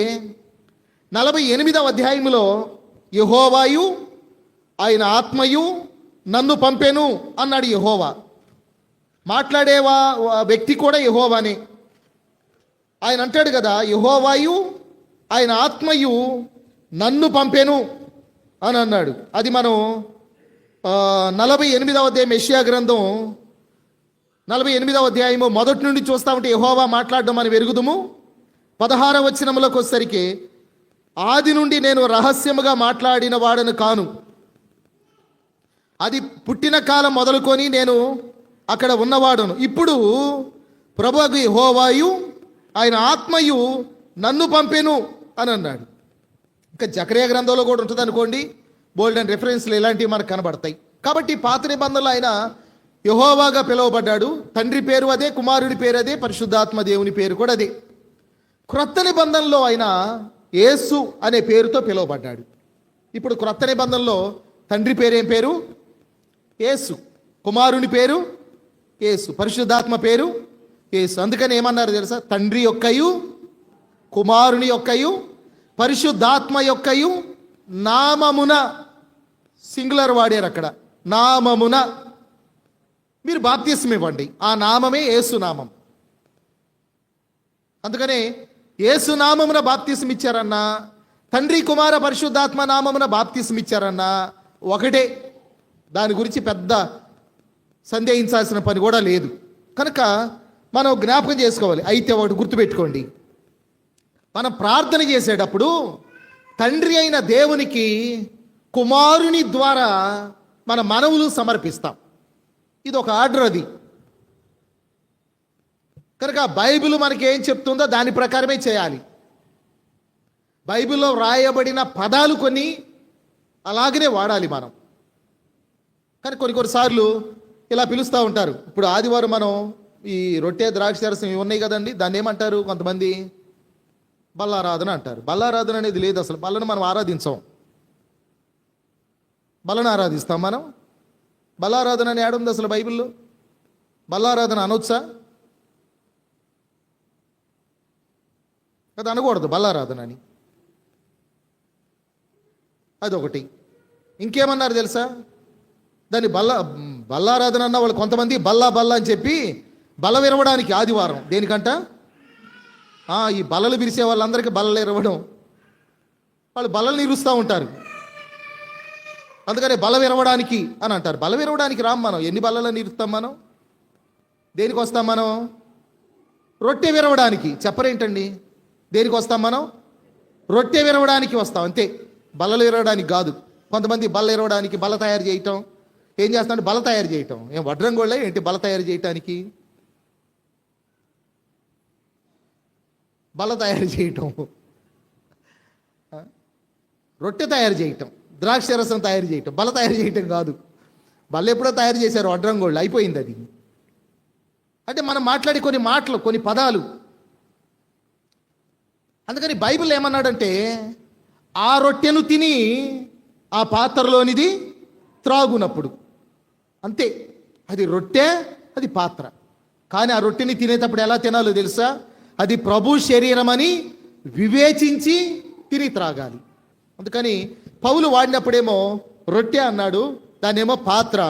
48వ అధ్యాయంలో యెహోవాయు ఆయన ఆత్మయు నన్ను పంపెను అన్నాడు యెహోవా. మాట్లాడేవా వ్యక్తి కూడా యెహోవానే. ఆయన అంటాడు కదా, యెహోవాయు ఆయన ఆత్మయు నన్ను పంపెను అని అన్నాడు. అది మనం 48వ అధ్యాయం యెషయా గ్రంథం 48వ అధ్యాయము మొదటి నుండి చూస్తా ఉంటే యెహోవా మాట్లాడడం మనం ఎరుగుదుము. 16వ వచనములకు వచ్చేసరికి ఆది నుండి నేను రహస్యముగా మాట్లాడిన వాడను కాను, అది పుట్టిన కాలం మొదలుకొని నేను అక్కడ ఉన్నవాడును. ఇప్పుడు ప్రభువు యెహోవాయు ఆయన ఆత్మయు నన్ను పంపెను అని అన్నాడు. ఇంకా జకరియా గ్రంథంలో కూడా ఉంటుంది అనుకోండి, బోల్డ్ అండ్ రెఫరెన్స్లు ఇలాంటివి మనకు కనబడతాయి. కాబట్టి పాత నిబంధనలో ఆయన యెహోవాగా పిలువబడ్డాడు. తండ్రి పేరు అదే, కుమారుడి పేరు అదే, పరిశుద్ధాత్మ దేవుని పేరు కూడా అదే. క్రొత్త నిబంధనలో ఆయన యేసు అనే పేరుతో పిలువబడ్డాడు. ఇప్పుడు క్రొత్త నిబంధనలో తండ్రి పేరేం పేరు? యేసు. కుమారుని పేరు యేసు. పరిశుద్ధాత్మ పేరు యేసు. అందుకని ఏమన్నారు తెలుసా? తండ్రి యొక్కయు, కుమారుని యొక్కయు, పరిశుద్ధాత్మ యొక్కయు నామమున, సింగులర్ వాడారు అక్కడ, నామమున మీరు బాప్తిస్మం ఇవ్వండి. ఆ నామమే యేసు నామం. అందుకనే యేసు నామమున బాప్తిస్మం ఇచ్చారన్నా, తండ్రి కుమార పరిశుద్ధాత్మ నామమున బాప్తిస్మం ఇచ్చారన్నా ఒకటే. దాని గురించి పెద్ద సందేహించాల్సిన పని కూడా లేదు. కనుక మనం జ్ఞాపకం చేసుకోవాలి. అయితే ఒకటి గుర్తుపెట్టుకోండి, మనం ప్రార్థన చేసేటప్పుడు తండ్రి అయిన దేవునికి కుమారుని ద్వారా మన మనవులు సమర్పిస్తాం. ఇది ఒక ఆర్డర్. అది కనుక బైబిల్ మనకి ఏం చెప్తుందో దాని ప్రకారమే చేయాలి. బైబిల్లో వ్రాయబడిన పదాలు కొన్ని అలాగనే వాడాలి మనం. కానీ కొన్నిసార్లు ఇలా పిలుస్తూ ఉంటారు. ఇప్పుడు ఆదివారం మనం ఈ రొట్టె ద్రాక్ష రసం ఇవి ఉన్నాయి కదండి, దాన్ని ఏమంటారు కొంతమంది? బల్లారాధన అంటారు. బల్లారాధన అనేది లేదు అసలు. బల్లను మనం ఆరాధించాం, బల్లను ఆరాధిస్తాం మనం. బల్లారాధన అని ఏడుంది అసలు బైబిల్లో? బల్లారాధన అనొచ్చా? అది అనకూడదు బల్లారాధన అని. అదొకటి. ఇంకేమన్నారు తెలుసా? దాన్ని బల్లారాధన అన్న వాళ్ళు కొంతమంది బల్లా అని చెప్పి బల్ల విరవడానికి ఆదివారం దేనికంట ఈ బల్లలు విరిసే వాళ్ళందరికీ బల్లలు ఇరవడం, వాళ్ళు బల్లలు ఇరుస్తూ ఉంటారు. అందుకని బల్ల విరవడానికి అని అంటారు. బల్ల విరవడానికి రాం మనం. ఎన్ని బల్లలను ఇరుస్తాం మనం? దేనికి వస్తాం మనం? రొట్టె విరవడానికి. చెప్పరేంటండి? దేనికి వస్తాం మనం? రొట్టె విరవడానికి వస్తాం అంతే, బల్లలు విరవడానికి కాదు. కొంతమంది బల్ల విరవడానికి బల్ల తయారు చేయటం, ఏం చేస్తున్నాడు? బల తయారు చేయటం. ఏం వడ్రంగోళ్ళే ఏంటి బల తయారు చేయటానికి? బల తయారు చేయటం, రొట్టె తయారు చేయటం, ద్రాక్ష రసం తయారు చేయటం, బల తయారు చేయటం కాదు. బల్ల ఎప్పుడో తయారు చేశారు వడ్రంగోళ్ళు, అయిపోయింది అది. అంటే మనం మాట్లాడే కొన్ని మాటలు, కొన్ని పదాలు. అందుకని బైబిల్ ఏమన్నాడంటే, ఆ రొట్టెను తిని ఆ పాత్రలోనిది త్రాగునప్పుడు, అంతే. అది రొట్టె, అది పాత్ర. కానీ ఆ రొట్టెని తినేటప్పుడు ఎలా తినాలో తెలుసా? అది ప్రభు శరీరం అని వివేచించి తిని త్రాగాలి. అందుకని పౌలు వాడినప్పుడేమో రొట్టె అన్నాడు, దాన్నేమో పాత్ర